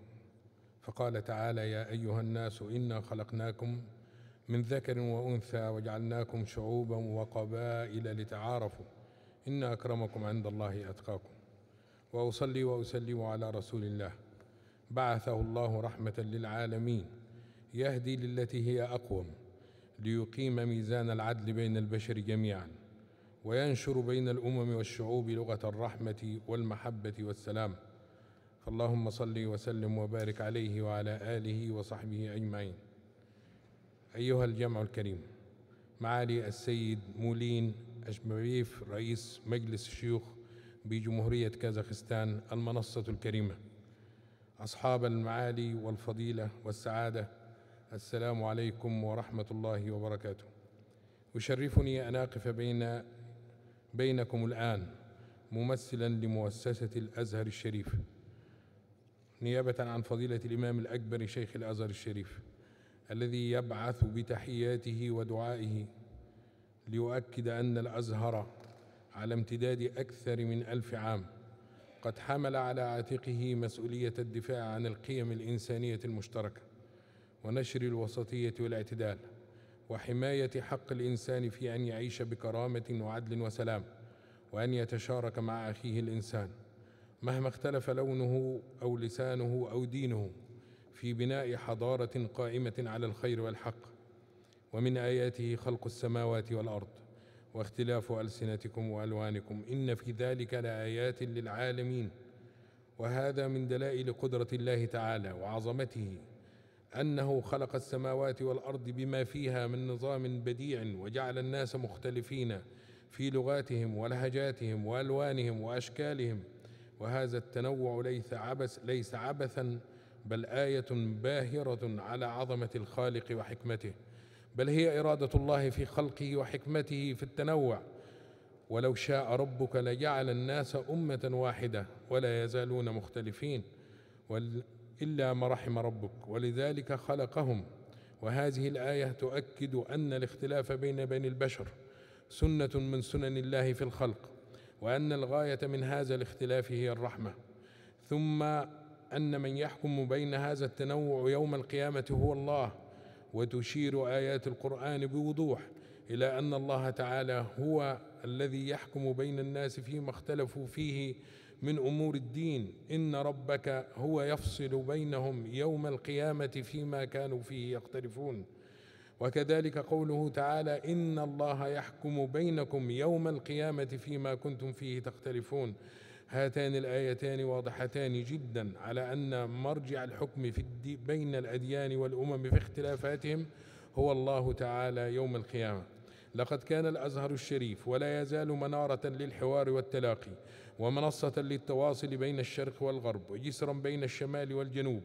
فقال تعالى: يا أيها الناس إنا خلقناكم من ذكر وأنثى وجعلناكم شعوبا وقبائل لتعارفوا إن أكرمكم عند الله أتقاكم. وأصلي وأسلم على رسول الله بعثه الله رحمة للعالمين يهدي للتي هي أقوم ليقيم ميزان العدل بين البشر جميعا وينشر بين الأمم والشعوب لغة الرحمة والمحبة والسلام. فاللهم صل وسلم وبارك عليه وعلى آله وصحبه أجمعين. أيها الجمع الكريم، معالي السيد مولين أشمبيف رئيس مجلس الشيوخ بجمهورية كازاخستان المنصة الكريمة، أصحاب المعالي والفضيلة والسعادة، السلام عليكم ورحمة الله وبركاته. يشرفني أن أقف بينكم الآن ممثلا لمؤسسة الأزهر الشريف نيابة عن فضيلة الإمام الأكبر شيخ الأزهر الشريف الذي يبعث بتحياته ودعائه ليؤكد أن الأزهر على امتداد أكثر من 1000 عام قد حمل على عاتقه مسؤولية الدفاع عن القيم الإنسانية المشتركة ونشر الوسطية والاعتدال وحماية حق الإنسان في أن يعيش بكرامة وعدل وسلام وأن يتشارك مع أخيه الإنسان مهما اختلف لونه أو لسانه أو دينه في بناء حضارة قائمة على الخير والحق. ومن آياته خلق السماوات والأرض واختلاف ألسنتكم وألوانكم إن في ذلك لآيات للعالمين. وهذا من دلائل قدرة الله تعالى وعظمته أنه خلق السماوات والأرض بما فيها من نظام بديع وجعل الناس مختلفين في لغاتهم ولهجاتهم وألوانهم وأشكالهم. وهذا التنوع ليس عبثا بل آية باهرة على عظمة الخالق وحكمته، بل هي إرادة الله في خلقه وحكمته في التنوع. ولو شاء ربك لجعل الناس أمة واحدة ولا يزالون مختلفين إلا ما رحم ربك ولذلك خلقهم. وهذه الآية تؤكد أن الاختلاف بين البشر سنة من سنن الله في الخلق، وأن الغاية من هذا الاختلاف هي الرحمة، ثم أن من يحكم بين هذا التنوع يوم القيامة هو الله. وتشير آيات القرآن بوضوح إلى أن الله تعالى هو الذي يحكم بين الناس فيما اختلفوا فيه من أمور الدين. إن ربك هو يفصل بينهم يوم القيامة فيما كانوا فيه يختلفون. وكذلك قوله تعالى إن الله يحكم بينكم يوم القيامة فيما كنتم فيه تختلفون. هاتان الآيتان واضحتان جدا على أن مرجع الحكم بين الأديان والأمم في اختلافاتهم هو الله تعالى يوم القيامة. لقد كان الأزهر الشريف ولا يزال منارة للحوار والتلاقي ومنصة للتواصل بين الشرق والغرب وجسرا بين الشمال والجنوب.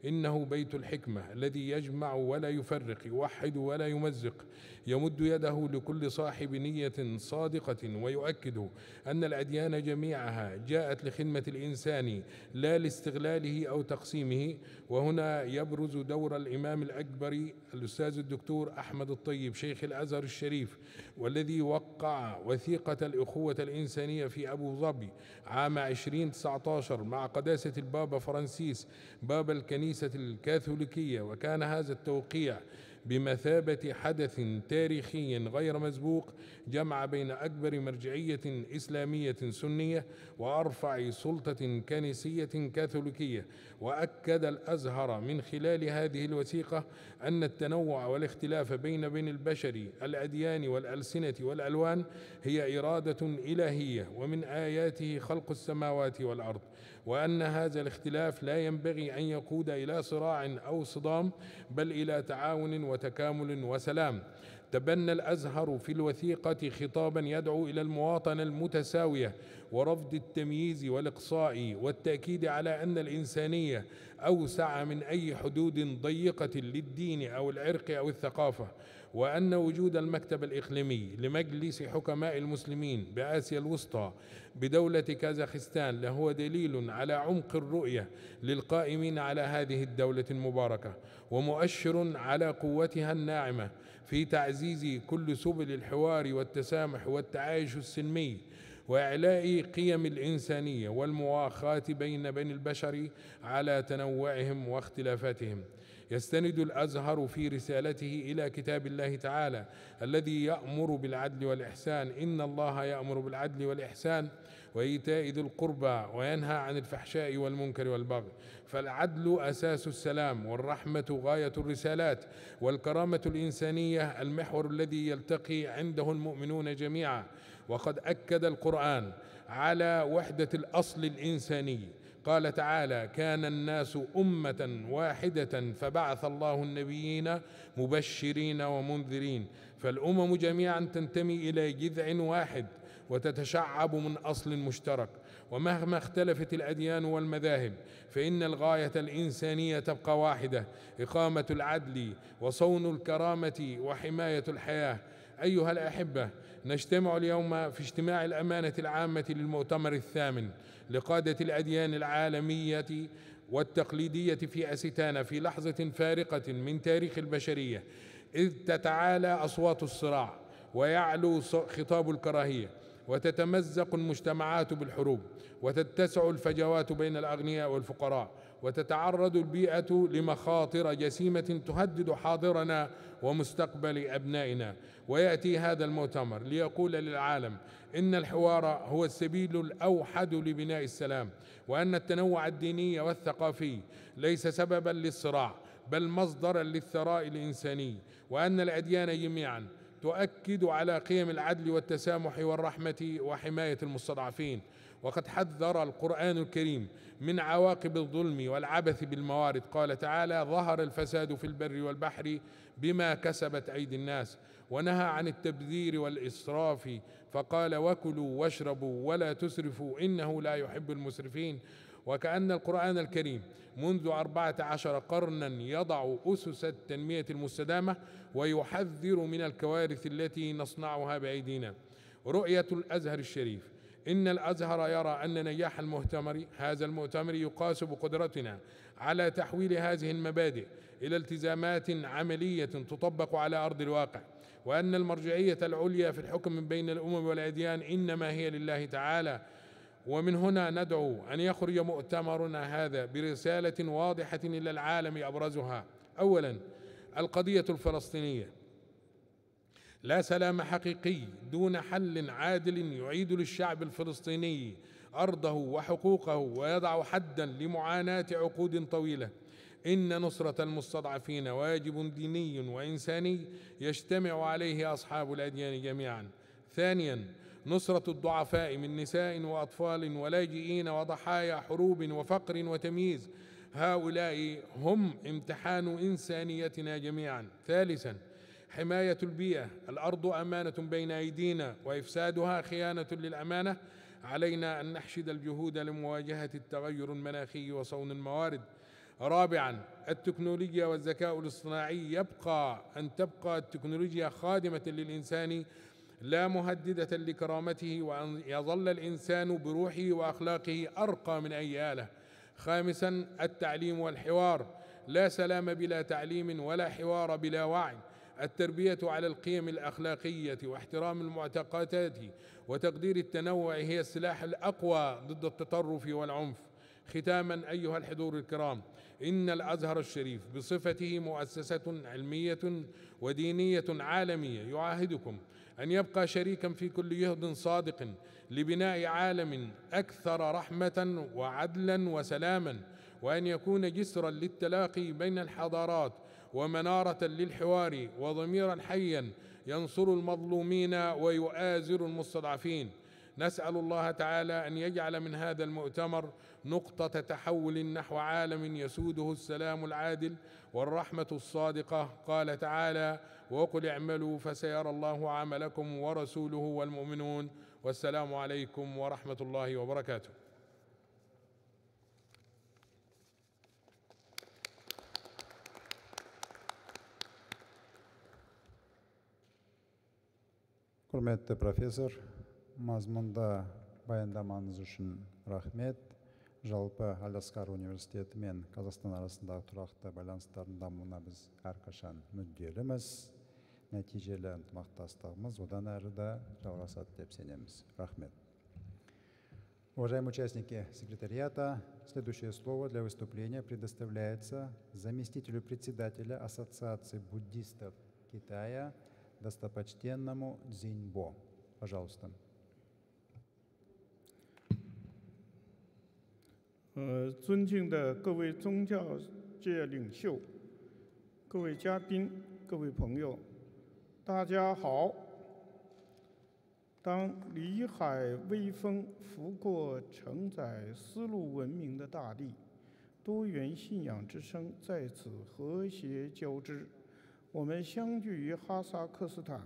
إنه بيت الحكمة الذي يجمع ولا يفرق، يوحد ولا يمزق، يمد يده لكل صاحب نية صادقة ويؤكد أن الأديان جميعها جاءت لخدمة الإنسان لا لاستغلاله أو تقسيمه. وهنا يبرز دور الإمام الأكبر الأستاذ الدكتور أحمد الطيب شيخ الأزهر الشريف، والذي وقع وثيقة الأخوة الإنسانية في أبو ظبي عام 2019 مع قداسة البابا فرانسيس بابا الكنيسة الكاثوليكية. وكان هذا التوقيع بمثابة حدث تاريخي غير مسبوق جمع بين أكبر مرجعية إسلامية سنية وأرفع سلطة كنسية كاثوليكية. وأكد الأزهر من خلال هذه الوثيقة أن التنوع والاختلاف بين البشر الأديان والألسنة والألوان هي إرادة إلهية ومن آياته خلق السماوات والأرض، وأن هذا الاختلاف لا ينبغي أن يقود إلى صراع أو صدام بل إلى تعاون وتكامل وسلام. تبنى الأزهر في الوثيقة خطابا يدعو إلى المواطنة المتساوية ورفض التمييز والإقصاء والتأكيد على أن الإنسانية أوسع من أي حدود ضيقة للدين أو العرق أو الثقافة، وأن وجود المكتب الإقليمي لمجلس حكماء المسلمين بآسيا الوسطى بدولة كازاخستان لهو دليل على عمق الرؤية للقائمين على هذه الدولة المباركة ومؤشر على قوتها الناعمة في تعزيز كل سبل الحوار والتسامح والتعايش السلمي وإعلاء قيم الإنسانية والمواخاة بين البشر على تنوعهم واختلافاتهم. يستند الأزهر في رسالته إلى كتاب الله تعالى الذي يأمر بالعدل والإحسان: إن الله يأمر بالعدل والإحسان وإيتاء ذي القربى وينهى عن الفحشاء والمنكر والبغي. فالعدل أساس السلام، والرحمة غاية الرسالات، والكرامة الإنسانية المحور الذي يلتقي عنده المؤمنون جميعا. وقد أكد القرآن على وحدة الأصل الإنساني. قال تعالى: كان الناس أمة واحدة فبعث الله النبيين مبشرين ومنذرين. فالأمم جميعا تنتمي إلى جذع واحد وتتشعب من أصل مشترك. ومهما اختلفت الأديان والمذاهب فإن الغاية الإنسانية تبقى واحدة: إقامة العدل وصون الكرامة وحماية الحياة. أيها الأحبة، نجتمع اليوم في اجتماع الأمانة العامة للمؤتمر الثامن لقادة الأديان العالمية والتقليدية في أستانا، في لحظة فارقة من تاريخ البشرية، إذ تتعالى أصوات الصراع ويعلو خطاب الكراهية وتتمزق المجتمعات بالحروب وتتسع الفجوات بين الأغنياء والفقراء وتتعرض البيئة لمخاطر جسيمة تهدد حاضرنا ومستقبل أبنائنا. ويأتي هذا المؤتمر ليقول للعالم إن الحوار هو السبيل الأوحد لبناء السلام، وأن التنوع الديني والثقافي ليس سببا للصراع بل مصدرا للثراء الإنساني، وأن الأديان جميعا تؤكد على قيم العدل والتسامح والرحمة وحماية المستضعفين. وقد حذر القرآن الكريم من عواقب الظلم والعبث بالموارد. قال تعالى: ظهر الفساد في البر والبحر بما كسبت أيدي الناس. ونهى عن التبذير والإسراف فقال: وكلوا واشربوا ولا تسرفوا إنه لا يحب المسرفين. وكأن القرآن الكريم منذ 14 قرنا يضع أسس التنمية المستدامة ويحذر من الكوارث التي نصنعها بأيدينا. رؤية الأزهر الشريف: إن الأزهر يرى أن نجاح هذا المؤتمر يقاس بقدرتنا على تحويل هذه المبادئ إلى التزامات عملية تطبق على أرض الواقع، وأن المرجعية العليا في الحكم بين الأمم والأديان إنما هي لله تعالى. ومن هنا ندعو أن يخرج مؤتمرنا هذا برسالة واضحة إلى العالم أبرزها: أولا، القضية الفلسطينية. لا سلام حقيقي دون حل عادل يعيد للشعب الفلسطيني أرضه وحقوقه ويضع حدا لمعاناة عقود طويلة. إن نصرة المستضعفين واجب ديني وإنساني يجتمع عليه أصحاب الأديان جميعا. ثانيا، نصرة الضعفاء من نساء وأطفال ولاجئين وضحايا حروب وفقر وتمييز. هؤلاء هم امتحان إنسانيتنا جميعا. ثالثا، حماية البيئة. الأرض أمانة بين أيدينا وإفسادها خيانة للأمانة. علينا أن نحشد الجهود لمواجهة التغير المناخي وصون الموارد. رابعا، التكنولوجيا والذكاء الاصطناعي. تبقى التكنولوجيا خادمة للإنسان لا مهددة لكرامته، وأن يظل الإنسان بروحه وأخلاقه أرقى من أي آلة. خامسا، التعليم والحوار. لا سلام بلا تعليم ولا حوار بلا وعي. التربية على القيم الأخلاقية واحترام المعتقدات وتقدير التنوع هي السلاح الأقوى ضد التطرف والعنف. ختاما أيها الحضور الكرام، إن الأزهر الشريف بصفته مؤسسة علمية ودينية عالمية يعاهدكم أن يبقى شريكا في كل جهد صادق لبناء عالم أكثر رحمة وعدلا وسلاما، وأن يكون جسرا للتلاقي بين الحضارات ومنارة للحوار وضميرا حيا ينصر المظلومين ويؤازر المستضعفين. نسأل الله تعالى أن يجعل من هذا المؤتمر نقطة تحول نحو عالم يسوده السلام العادل والرحمة الصادقة. قال تعالى: وقل اعملوا فسيرى الله عملكم ورسوله والمؤمنون، والسلام عليكم ورحمة الله وبركاته. Құрметті профессор, мазмұнда баяндамаңыз үшін рахмет. Жалпы Аль-Азхар университеті мен Қазақстан арасындағы тұрақты байланыстардың дамуына біз әрқашан мүдделіміз. Нәтижелі ынтымақтастығымыз одан әрі де жалғасады деп сенеміз. Рахмет. Уважаемые участники секретариата, следующее слово для выступления предоставляется заместителю председателя Ассоциации буддистов Китая, достопочтенному Цзиньбо. Пожалуйста. 尊敬的各位宗教界领袖、各位嘉宾、各位朋友，大家好。当里海微风拂过承载丝路文明的大地，多元信仰之声在此和谐交织。我们相聚于哈萨克斯坦，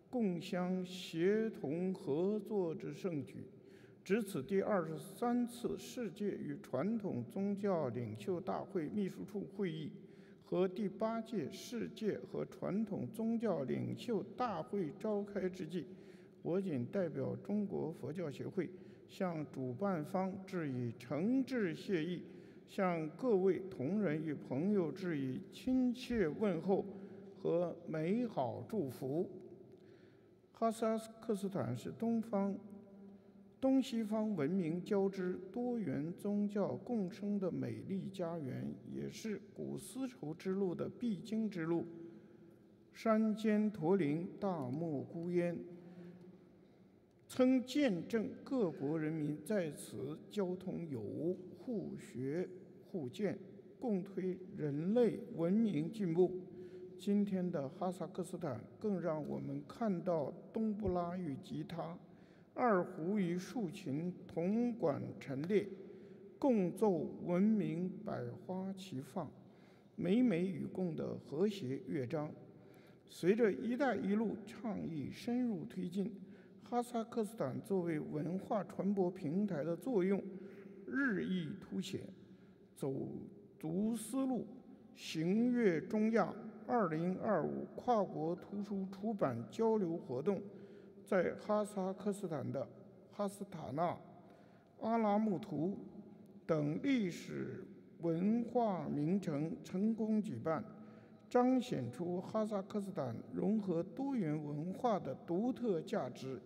共襄协同合作之盛举。 值此第23次世界与传统宗教领袖大会秘书处会议和第8届世界和传统宗教领袖大会召开之际，我谨代表中国佛教协会向主办方致以诚挚谢意，向各位同仁与朋友致以亲切问候和美好祝福。哈萨克斯坦是东西方文明交织、多元宗教共生的美丽家园，也是古丝绸之路的必经之路。山间驼铃，大漠孤烟，曾见证各国人民在此交通有无、互学互鉴，共推人类文明进步。今天的哈萨克斯坦更让我们看到冬不拉与吉他。 二胡与竖琴同管陈列，共奏文明百花齐放，美美与共的和谐乐章。随着“一带一路”倡议深入推进，哈萨克斯坦作为文化传播平台的作用日益凸显。走足丝路，行阅中亚2025跨国图书出版交流活动。 在哈萨克斯坦的哈斯塔纳、阿拉木图等历史文化名城成功举办，彰显出哈萨克斯坦融合多元文化的独特价值，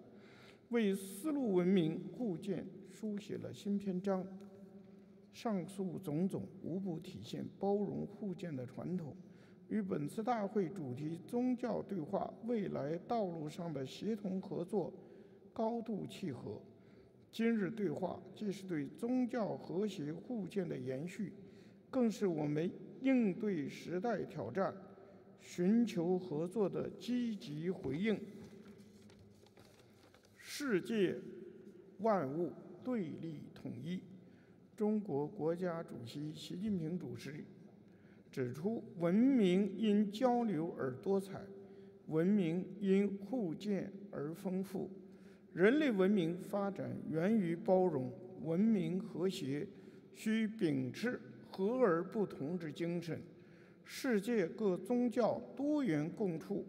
为丝路文明互鉴书写了新篇章。上述种种无不体现包容互鉴的传统。 与本次大会主题“宗教对话：未来道路上的协同合作”高度契合。今日对话既是对宗教和谐互鉴的延续，更是我们应对时代挑战、寻求合作的积极回应。世界万物对立统一，中国国家主席习近平主席 指出，文明因交流而多彩，文明因互鉴而丰富。人类文明发展源于包容，文明和谐需秉持和而不同之精神。世界各宗教多元共处，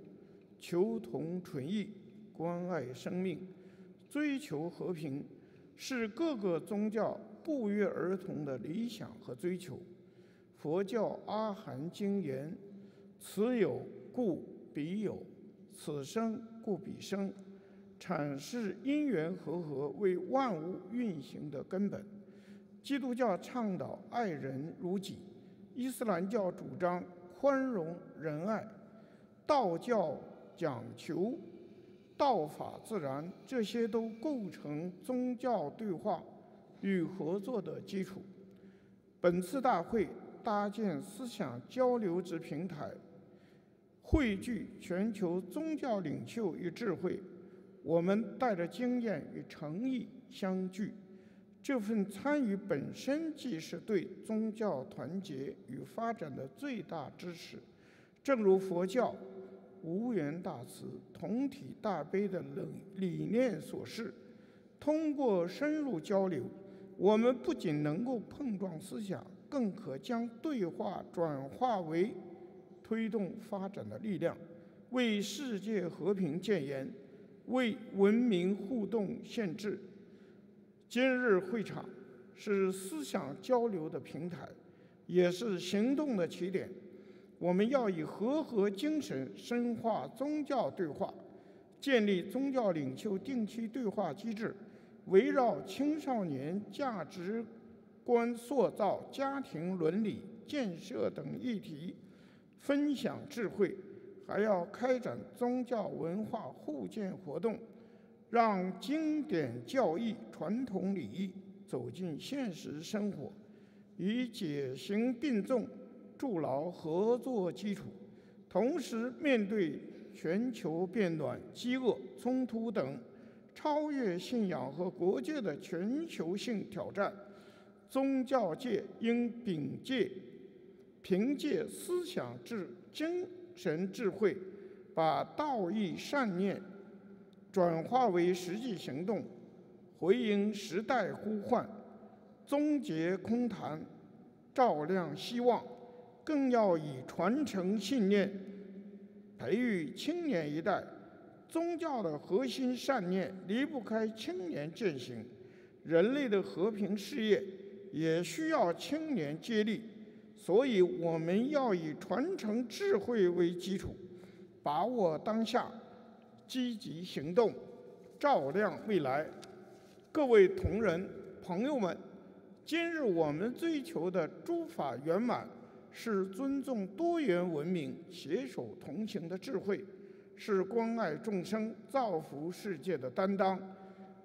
求同存异，关爱生命，追求和平，是各个宗教不约而同的理想和追求。 佛教阿含经言：“此有故彼有，此生故彼生。”阐释因缘和合为万物运行的根本。基督教倡导爱人如己，伊斯兰教主张宽容仁爱，道教讲求道法自然，这些都构成宗教对话与合作的基础。本次大会 搭建思想交流之平台，汇聚全球宗教领袖与智慧。我们带着经验与诚意相聚，这份参与本身即是对宗教团结与发展的最大支持。正如佛教无缘大慈、同体大悲的理念所示，通过深入交流，我们不仅能够碰撞思想， 更可将对话转化为推动发展的力量，为世界和平建言，为文明互动献智。今日会场是思想交流的平台，也是行动的起点。我们要以和合精神深化宗教对话，建立宗教领袖定期对话机制，围绕青少年价值观塑造、家庭伦理建设等议题分享智慧，还要开展宗教文化互鉴活动，让经典教义、传统礼仪走进现实生活，以解行并重、筑牢合作基础。同时，面对全球变暖、饥饿、冲突等超越信仰和国界的全球性挑战，宗教界应凭借思想精神智慧，把道义善念转化为实际行动，回应时代呼唤，终结空谈，照亮希望。更要以传承信念，培育青年一代。宗教的核心善念离不开青年践行，人类的和平事业也需要青年接力。所以，我们要以传承智慧为基础，把握当下，积极行动，照亮未来。各位同仁、朋友们，今日我们追求的诸法圆满，是尊重多元文明、携手同行的智慧，是关爱众生、造福世界的担当，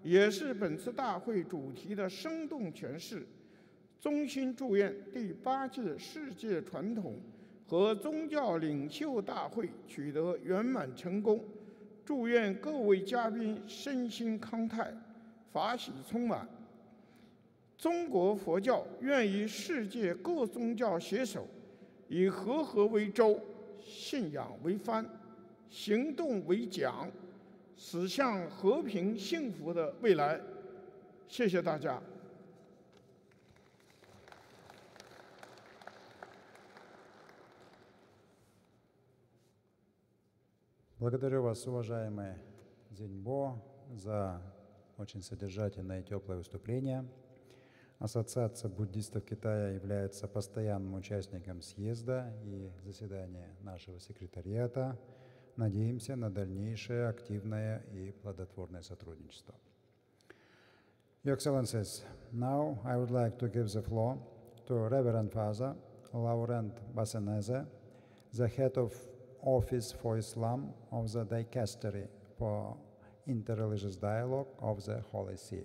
也是本次大会主题的生动诠释。衷心祝愿第8届世界传统和宗教领袖大会取得圆满成功，祝愿各位嘉宾身心康泰，法喜充满。中国佛教愿与世界各宗教携手，以和合为舟，信仰为帆，行动为桨，驶向和平幸福的未来。谢谢大家。Благодарю вас, уважаемый Зиньбо, за очень содержательное и теплое выступление. Ассоциация буддистов Китая является постоянным участником съезда и заседания нашего секретариата. Надеемся на дальнейшее активное и плодотворное сотрудничество. Your Excellencies, now I would like to give the floor to Reverend Father Laurent Basseneze, the head of Office for Islam of the Dicastery for Interreligious Dialogue of the Holy See.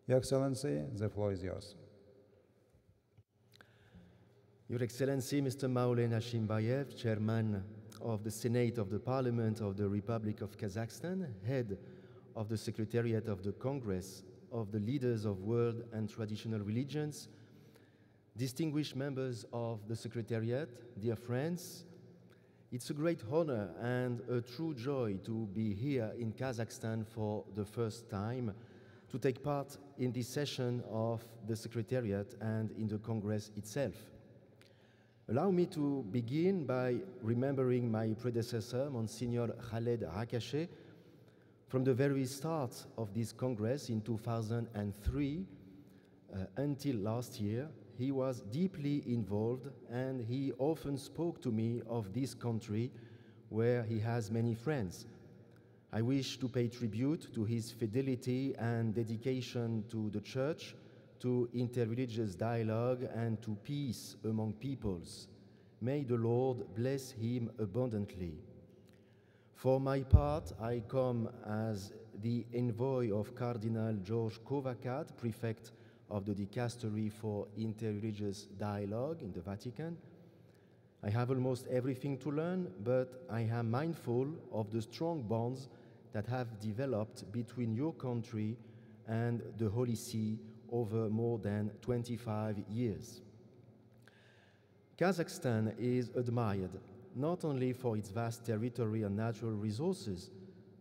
Your Excellency, the floor is yours. Your Excellency, Mr. Maoulen Hashimbayev, Chairman of the Senate of the Parliament of the Republic of Kazakhstan, Head of the Secretariat of the Congress of the Leaders of World and Traditional Religions, distinguished members of the Secretariat, dear friends, it's a great honor and a true joy to be here in Kazakhstan for the first time, to take part in this session of the Secretariat and in the Congress itself. Allow me to begin by remembering my predecessor, Monsignor Khaled Rakashe. From the very start of this Congress in 2003 until last year, he was deeply involved, and he often spoke to me of this country where he has many friends. I wish to pay tribute to his fidelity and dedication to the Church, to interreligious dialogue, and to peace among peoples. May the Lord bless him abundantly. For my part, I come as the envoy of Cardinal George Kovakat, prefect of the Dicastery for Interreligious Dialogue in the Vatican. I have almost everything to learn, but I am mindful of the strong bonds that have developed between your country and the Holy See over more than 25 years. Kazakhstan is admired not only for its vast territory and natural resources,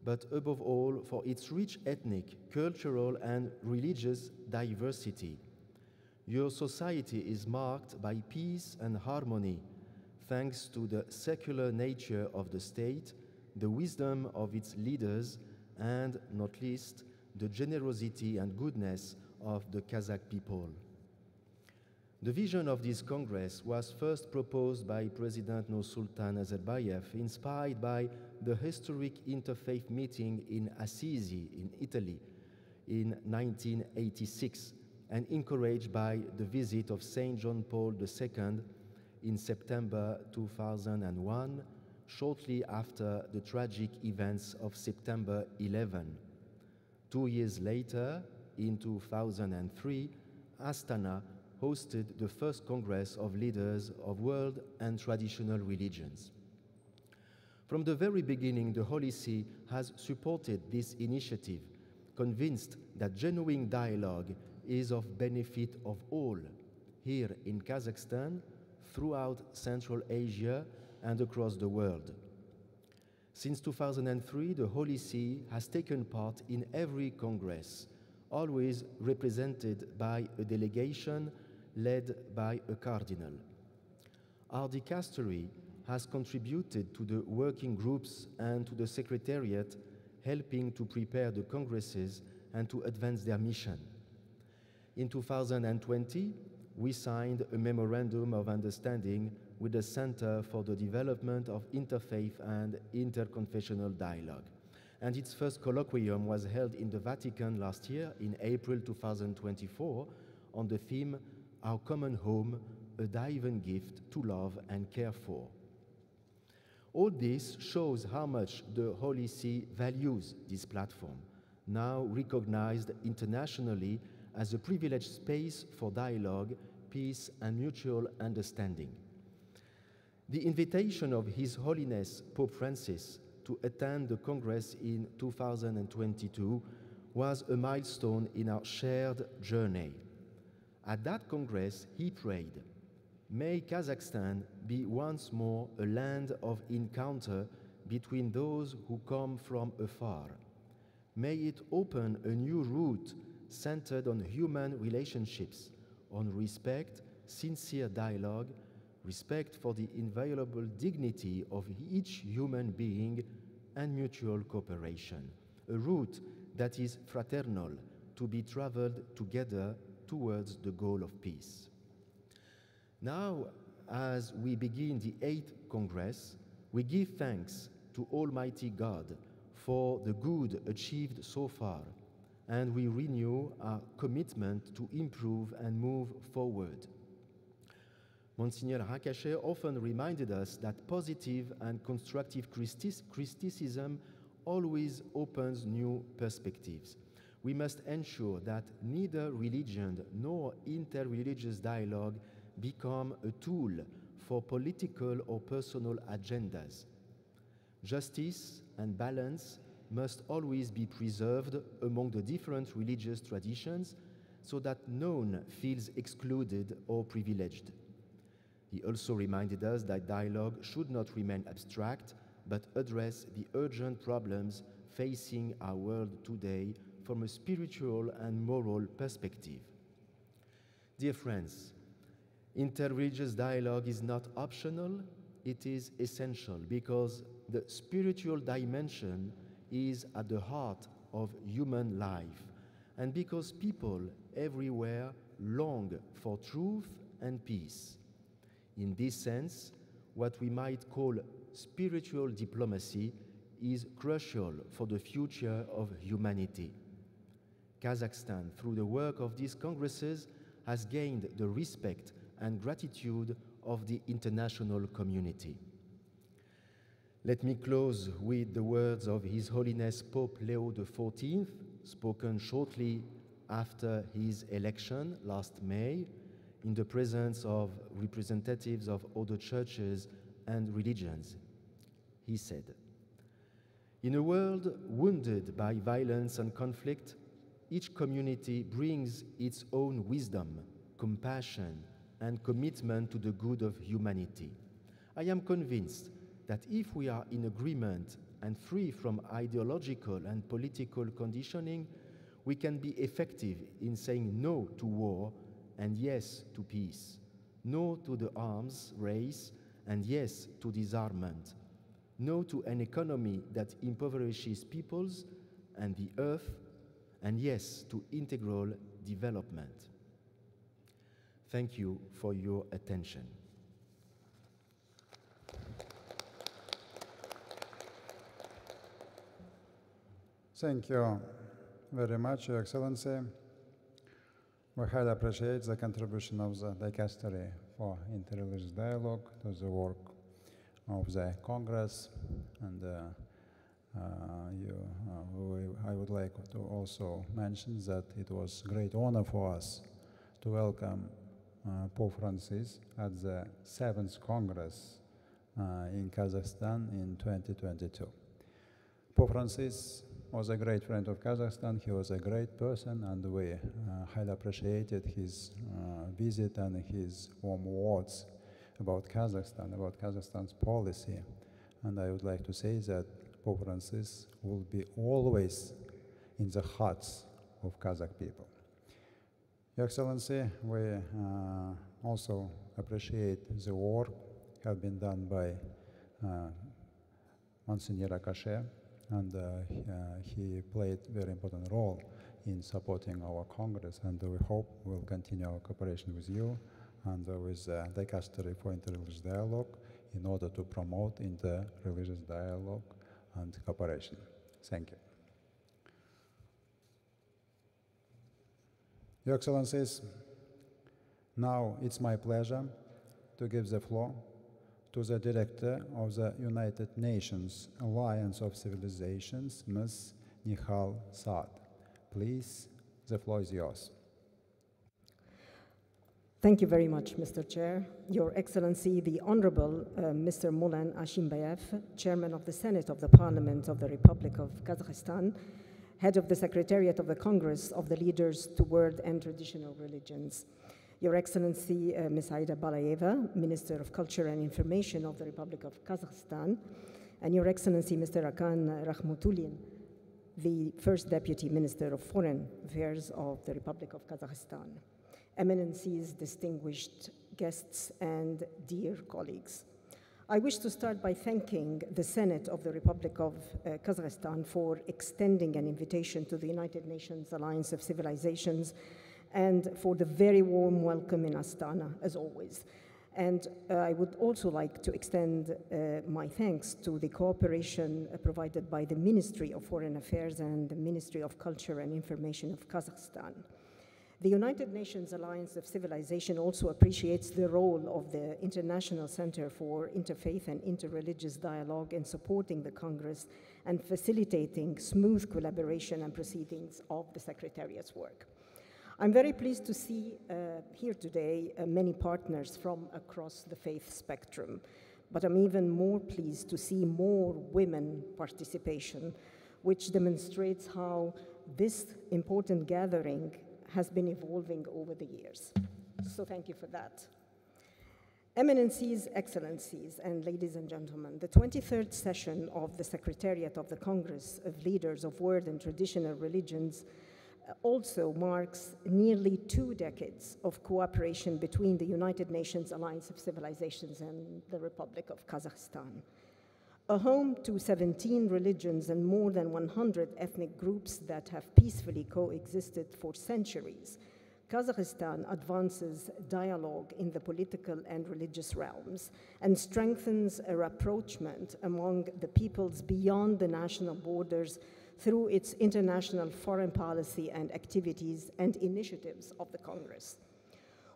but above all for its rich ethnic, cultural, and religious diversity. Your society is marked by peace and harmony, thanks to the secular nature of the state, the wisdom of its leaders, and, not least, the generosity and goodness of the Kazakh people. The vision of this Congress was first proposed by President Nursultan Nazarbayev, inspired by the historic interfaith meeting in Assisi, in Italy, in 1986 and encouraged by the visit of St. John Paul II in September 2001, shortly after the tragic events of September 11. 2 years later, in 2003, Astana hosted the first Congress of Leaders of World and Traditional Religions. From the very beginning, the Holy See has supported this initiative, convinced that genuine dialogue is of benefit of all, here in Kazakhstan, throughout Central Asia, and across the world. Since 2003, the Holy See has taken part in every Congress, always represented by a delegation led by a cardinal. Our dicastery has contributed to the working groups and to the Secretariat, helping to prepare the Congresses and to advance their mission. In 2020, we signed a Memorandum of Understanding with the Center for the Development of Interfaith and Interconfessional Dialogue. And its first colloquium was held in the Vatican last year, in April 2024, on the theme, Our Common Home, a Divine Gift to Love and Care For. All this shows how much the Holy See values this platform, now recognized internationally as a privileged space for dialogue, peace, and mutual understanding. The invitation of His Holiness Pope Francis to attend the Congress in 2022 was a milestone in our shared journey. At that Congress, he prayed, "May Kazakhstan be once more a land of encounter between those who come from afar. May it open a new route centered on human relationships, on respect, sincere dialogue, respect for the inviolable dignity of each human being, and mutual cooperation. A route that is fraternal, to be traveled together towards the goal of peace." Now, as we begin the 8th Congress, we give thanks to Almighty God for the good achieved so far, and we renew our commitment to improve and move forward. Monsignor Rakashe often reminded us that positive and constructive criticism always opens new perspectives. We must ensure that neither religion nor interreligious dialogue become a tool for political or personal agendas. Justice and balance must always be preserved among the different religious traditions so that none feels excluded or privileged. He also reminded us that dialogue should not remain abstract, but address the urgent problems facing our world today from a spiritual and moral perspective. Dear friends, interreligious dialogue is not optional, it is essential because the spiritual dimension is at the heart of human life, and because people everywhere long for truth and peace. In this sense, what we might call spiritual diplomacy is crucial for the future of humanity. Kazakhstan, through the work of these congresses, has gained the respect and gratitude of the international community. Let me close with the words of His Holiness Pope Leo XIV, spoken shortly after his election last May, in the presence of representatives of other churches and religions. He said, "In a world wounded by violence and conflict, each community brings its own wisdom, compassion, and commitment to the good of humanity. I am convinced that if we are in agreement and free from ideological and political conditioning, we can be effective in saying no to war and yes to peace, no to the arms race and yes to disarmament, no to an economy that impoverishes peoples and the earth, and yes to integral development." Thank you for your attention. Thank you very much, Your Excellency. We highly appreciate the contribution of the Dicastery for Interreligious Dialogue to the work of the Congress, and I would like to also mention that it was a great honor for us to welcome Pope Francis at the 7th Congress in Kazakhstan in 2022. Pope Francis was a great friend of Kazakhstan. He was a great person, and we highly appreciated his visit and his warm words about Kazakhstan, about Kazakhstan's policy. And I would like to say that Pope Francis will be always in the hearts of Kazakh people. Your Excellency, we also appreciate the work have been done by Monsignor Akashe, and he played a very important role in supporting our Congress, and we hope we'll continue our cooperation with you and with the Dicastery for Interreligious Dialogue in order to promote interreligious dialogue and cooperation. Thank you. Your Excellencies, now it's my pleasure to give the floor to the Director of the United Nations Alliance of Civilizations, Ms. Nihal Saad. Please, the floor is yours. Thank you very much, Mr. Chair. Your Excellency, the Honorable Mr. Moulen Ashimbayev, Chairman of the Senate of the Parliament of the Republic of Kazakhstan, Head of the Secretariat of the Congress of the Leaders to World and Traditional Religions. Your Excellency, Ms. Aida Balayeva, Minister of Culture and Information of the Republic of Kazakhstan, and Your Excellency, Mr. Akan Rahmatulin, the First Deputy Minister of Foreign Affairs of the Republic of Kazakhstan. Eminencies, distinguished guests, and dear colleagues. I wish to start by thanking the Senate of the Republic of Kazakhstan for extending an invitation to the United Nations Alliance of Civilizations and for the very warm welcome in Astana, as always. And I would also like to extend my thanks to the cooperation provided by the Ministry of Foreign Affairs and the Ministry of Culture and Information of Kazakhstan. The United Nations Alliance of Civilization also appreciates the role of the International Center for Interfaith and Interreligious Dialogue in supporting the Congress and facilitating smooth collaboration and proceedings of the Secretariat's work. I'm very pleased to see here today many partners from across the faith spectrum, but I'm even more pleased to see more women participation, which demonstrates how this important gathering has been evolving over the years. So thank you for that. Eminencies, Excellencies, and ladies and gentlemen, the 23rd session of the Secretariat of the Congress of Leaders of World and Traditional Religions also marks nearly 2 decades of cooperation between the United Nations Alliance of Civilizations and the Republic of Kazakhstan. A home to 17 religions and more than 100 ethnic groups that have peacefully coexisted for centuries, Kazakhstan advances dialogue in the political and religious realms and strengthens a rapprochement among the peoples beyond the national borders through its international foreign policy and activities and initiatives of the Congress.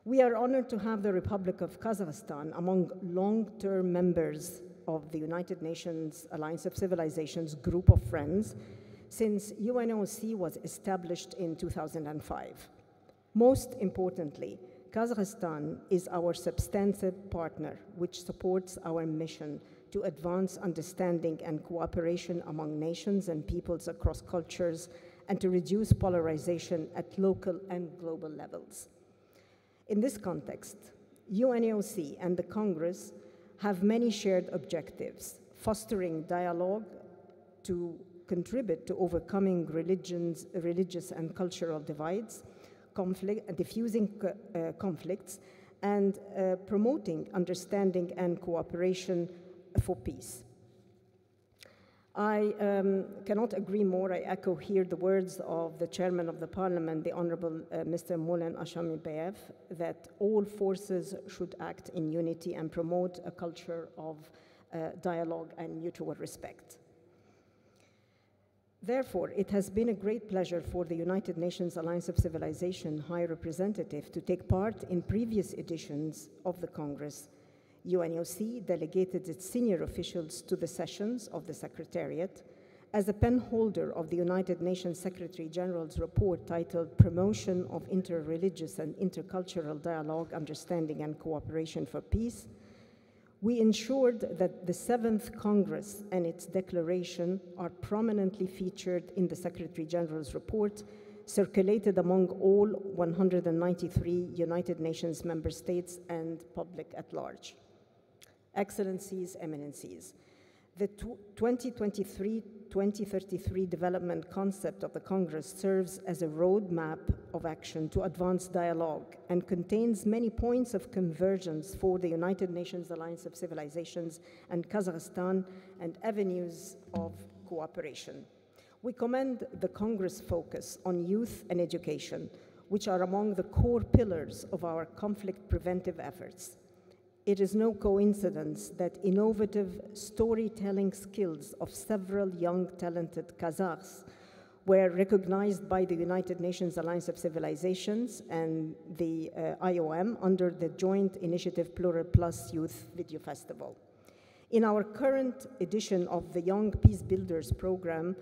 We are honored to have the Republic of Kazakhstan among long-term members of the United Nations Alliance of Civilizations group of friends since UNOC was established in 2005. Most importantly, Kazakhstan is our substantive partner, which supports our mission to advance understanding and cooperation among nations and peoples across cultures and to reduce polarization at local and global levels. In this context, UNOC and the Congress have many shared objectives, fostering dialogue to contribute to overcoming religious and cultural divides, diffusing conflicts, and promoting understanding and cooperation for peace. I cannot agree more. I echo here the words of the Chairman of the Parliament, the Honorable Mr. Moulen Ashimbayev, that all forces should act in unity and promote a culture of dialogue and mutual respect. Therefore, it has been a great pleasure for the United Nations Alliance of Civilization High Representative to take part in previous editions of the Congress. UNOC delegated its senior officials to the sessions of the Secretariat. As a penholder of the United Nations Secretary General's report titled Promotion of Interreligious and Intercultural Dialogue, Understanding and Cooperation for Peace, we ensured that the 7th Congress and its declaration are prominently featured in the Secretary General's report, circulated among all 193 United Nations member states and public at large. Excellencies, Eminencies, the 2023-2033 development concept of the Congress serves as a roadmap of action to advance dialogue and contains many points of convergence for the United Nations Alliance of Civilizations and Kazakhstan and avenues of cooperation. We commend the Congress' focus on youth and education, which are among the core pillars of our conflict preventive efforts. It is no coincidence that innovative storytelling skills of several young, talented Kazakhs were recognized by the United Nations Alliance of Civilizations and the IOM under the joint initiative Plural Plus Youth Video Festival. In our current edition of the Young Peace Builders program,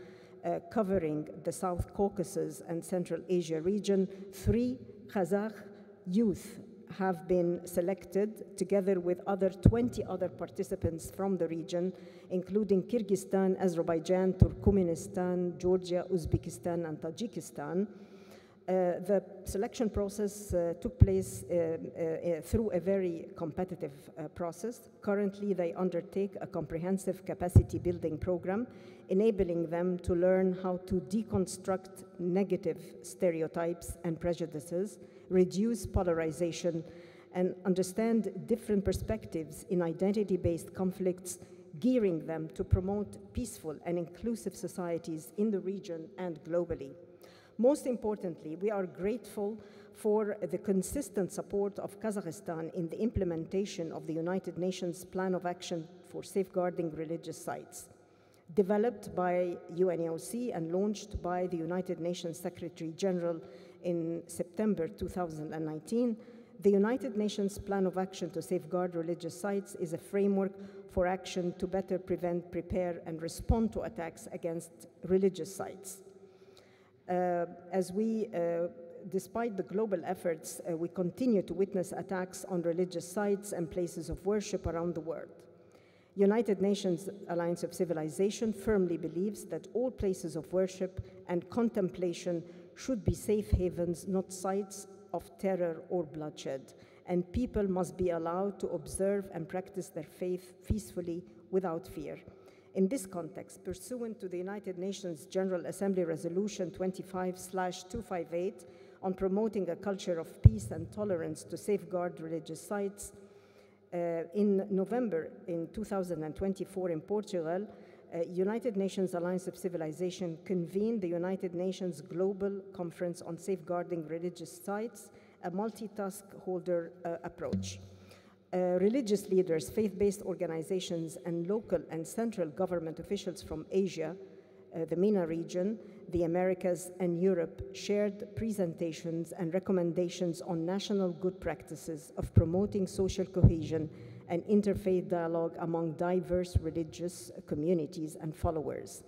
covering the South Caucasus and Central Asia region, 3 Kazakh youth have been selected together with 20 other participants from the region, including Kyrgyzstan, Azerbaijan, Turkmenistan, Georgia, Uzbekistan, and Tajikistan. The selection process took place through a very competitive process. Currently, they undertake a comprehensive capacity building program, enabling them to learn how to deconstruct negative stereotypes and prejudices, reduce polarization, and understand different perspectives in identity-based conflicts, gearing them to promote peaceful and inclusive societies in the region and globally. Most importantly, we are grateful for the consistent support of Kazakhstan in the implementation of the United Nations Plan of Action for Safeguarding Religious Sites. Developed by UNOC and launched by the United Nations Secretary General in September 2019, the United Nations Plan of Action to Safeguard Religious Sites is a framework for action to better prevent, prepare, and respond to attacks against religious sites. Despite the global efforts, we continue to witness attacks on religious sites and places of worship around the world. United Nations Alliance of Civilization firmly believes that all places of worship and contemplation should be safe havens, not sites of terror or bloodshed, and people must be allowed to observe and practice their faith peacefully without fear. In this context, pursuant to the United Nations General Assembly Resolution 25/258 on promoting a culture of peace and tolerance to safeguard religious sites, in November in 2024 in Portugal, United Nations Alliance of Civilization convened the United Nations Global Conference on Safeguarding Religious Sites, a multitask holder approach. Religious leaders, faith-based organizations, and local and central government officials from Asia, the MENA region, the Americas, and Europe shared presentations and recommendations on national good practices of promoting social cohesion and interfaith dialogue among diverse religious communities and followers.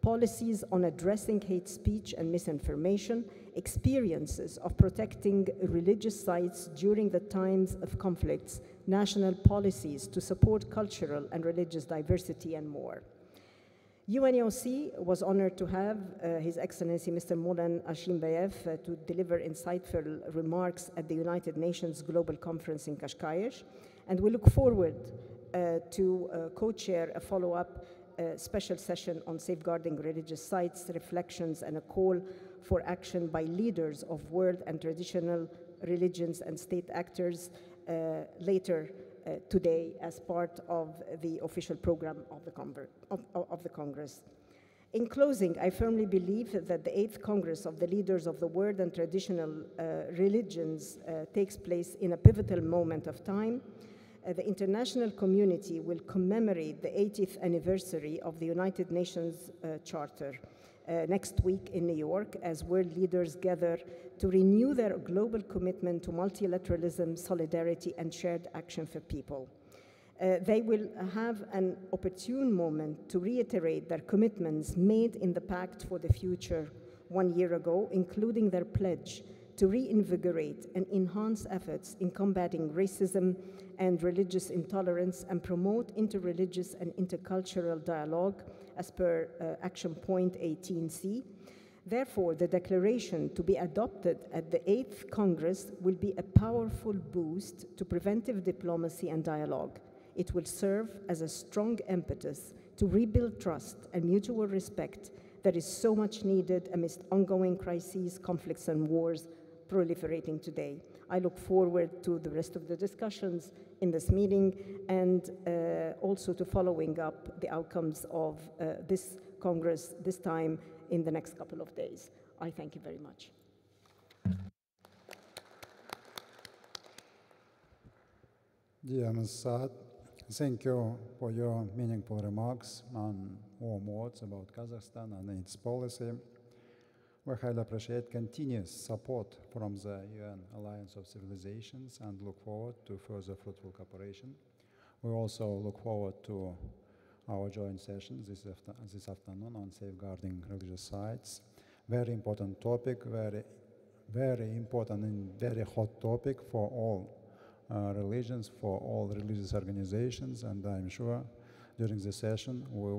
Policies on addressing hate speech and misinformation, experiences of protecting religious sites during the times of conflicts, national policies to support cultural and religious diversity, and more. UNOC was honored to have His Excellency Mr. Maulen Hashimbayev to deliver insightful remarks at the United Nations Global Conference in Qashqai's, and we look forward to co-chair a follow-up special session on safeguarding religious sites, reflections, and a call for action by leaders of world and traditional religions and state actors later today as part of the official program of the Congress. In closing, I firmly believe that the 8th Congress of the Leaders of the World and Traditional Religions takes place in a pivotal moment of time. The international community will commemorate the 80th anniversary of the United Nations Charter. next week in New York as world leaders gather to renew their global commitment to multilateralism, solidarity, and shared action for people. They will have an opportune moment to reiterate their commitments made in the Pact for the Future 1 year ago, including their pledge to reinvigorate and enhance efforts in combating racism and religious intolerance and promote interreligious and intercultural dialogue as per Action Point 18C. Therefore, the declaration to be adopted at the 8th Congress will be a powerful boost to preventive diplomacy and dialogue. It will serve as a strong impetus to rebuild trust and mutual respect that is so much needed amidst ongoing crises, conflicts, and wars proliferating today. I look forward to the rest of the discussions in this meeting and also to following up the outcomes of this Congress this time in the next couple of days. I thank you very much. Dear Ms. Saad, thank you for your meaningful remarks and warm words about Kazakhstan and its policy. We highly appreciate continuous support from the UN Alliance of Civilizations and look forward to further fruitful cooperation. We also look forward to our joint session this afternoon on safeguarding religious sites. Very important topic, very important and very hot topic for all religions, for all religious organizations, and I'm sure during the session we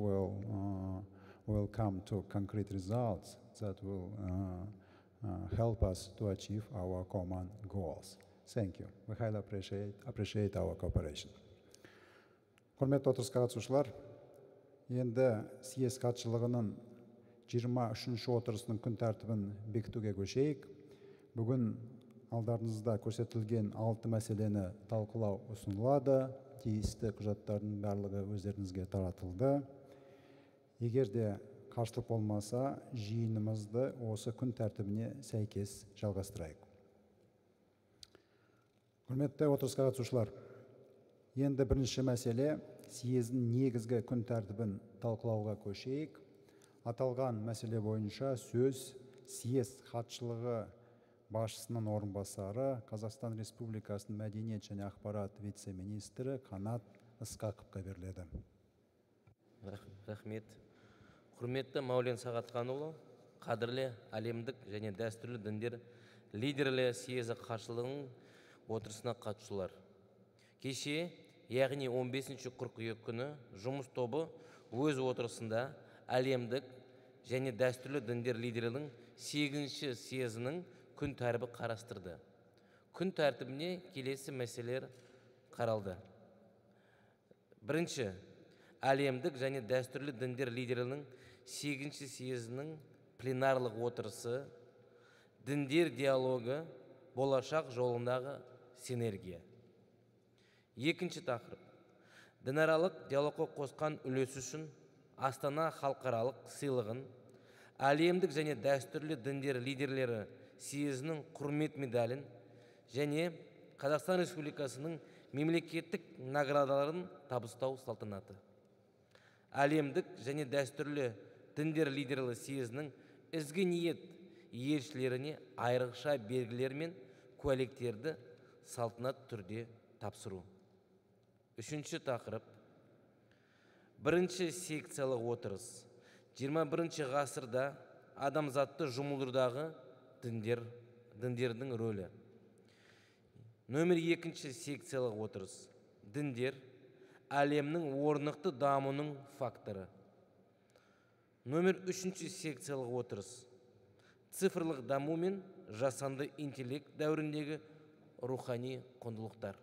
will come to concrete results that will help us to achieve our common goals. Thank you. We highly appreciate our cooperation. Құрметті отырысқа қатысушылар, енді съезд хатшылығының 23-ші отырысының күн тәртібін бекітуге көшейік. Бүгін алдарыңызда көрсетілген 6 мәселені талқылау ұсынылады. Тиісті құжаттардың барлығы өздеріңізге таратылды. Егер де қарсылық болмаса, жиынымызды осы күн тәртібіне сәйкес жалғастырайық. Құрметті отырысқа қатысушылар, енді бірінші мәселе съездің негізгі күн тәртібін талқылауға көшейік. Аталған мәселе бойынша сөз съезд хатшылығы басшысының орынбасары, Қазақстан Республикасының мәдениет және ақпарат вице-министрі Қанат Ысқақовқа беріледі. Рахмет. Құрметті Маулен Сағатханұлы, қадірлі әлемдік және дәстүрлі діндер лидерлі съезі хатшылығының отырысына қатысушылар. Кеше, яғни 15 қыркүйек күні жұмыс тобы өз отырысында әлемдік және дәстүрлі діндер лидерлерінің 8-ші съезінің күн тәртібі қарастырды. Күн тәртібіне келесі мәселелер қаралды. Бірінші, әлемдік және дәстүрлі діндер лидерлерінің 8-ші съезінің пленарлық отырысы, діндер диалогы, болашақ жолындағы синергия. Екінші тақырып, дінаралық диалогқа қосқан үлесі үшін Астана халықаралық сыйлығын, әлемдік және дәстүрлі діндер лидерлері съезінің құрмет медалін және Қазақстан Республикасының мемлекеттік наградаларын табыстау салтанаты. Әлемдік және дәстүрлі діндер лидерлері съезінің ізгі ниет елшілеріне айрықша белгілер мен куәліктерді салтанат түрде тапсыру. Үшінші тақырып, бірінші секциялық отырыс. 21 ғасырда адамзатты жұмылдырудағы діндердің рөлі. Нөмір 2 секциялық отырыс. Діндер әлемнің орнықты дамуының факторы. Нөмір 3 секциялық отырыс. Цифрлық даму мен жасанды интеллект дәуіріндегі рухани құндылықтар.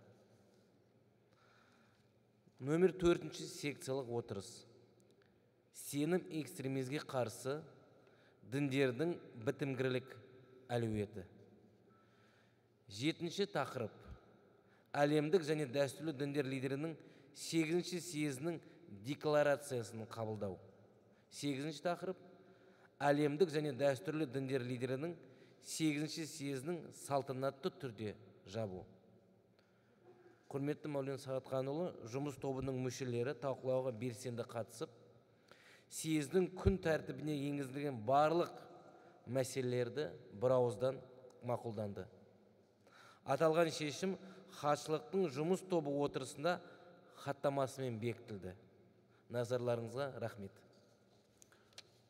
Нөмір 4 секциялық отырыс. Сенім экстремизмге қарсы діндердің бітімгерлік әлеуеті. 7-ші тақырып. Әлемдік және дәстүрлі діндер лидерінің 8-ші съезінің декларациясын қабылдау. 8-ші тақырып. Әлемдік және дәстүрлі діндер лидерінің 8-ші съезінің салтанатты түрде жабу. Құрметті Маулен Сағатханұлы, жұмыс тобының мүшелері талқылауға белсенді қатысып, съездің күн тәртібіне енгізілген барлық мәселелерді бір ауыздан мақұлданды. Аталған шешім хатшылықтың жұмыс тобы отырысында хаттамасымен бекітілді. Назарларыңызға рахмет.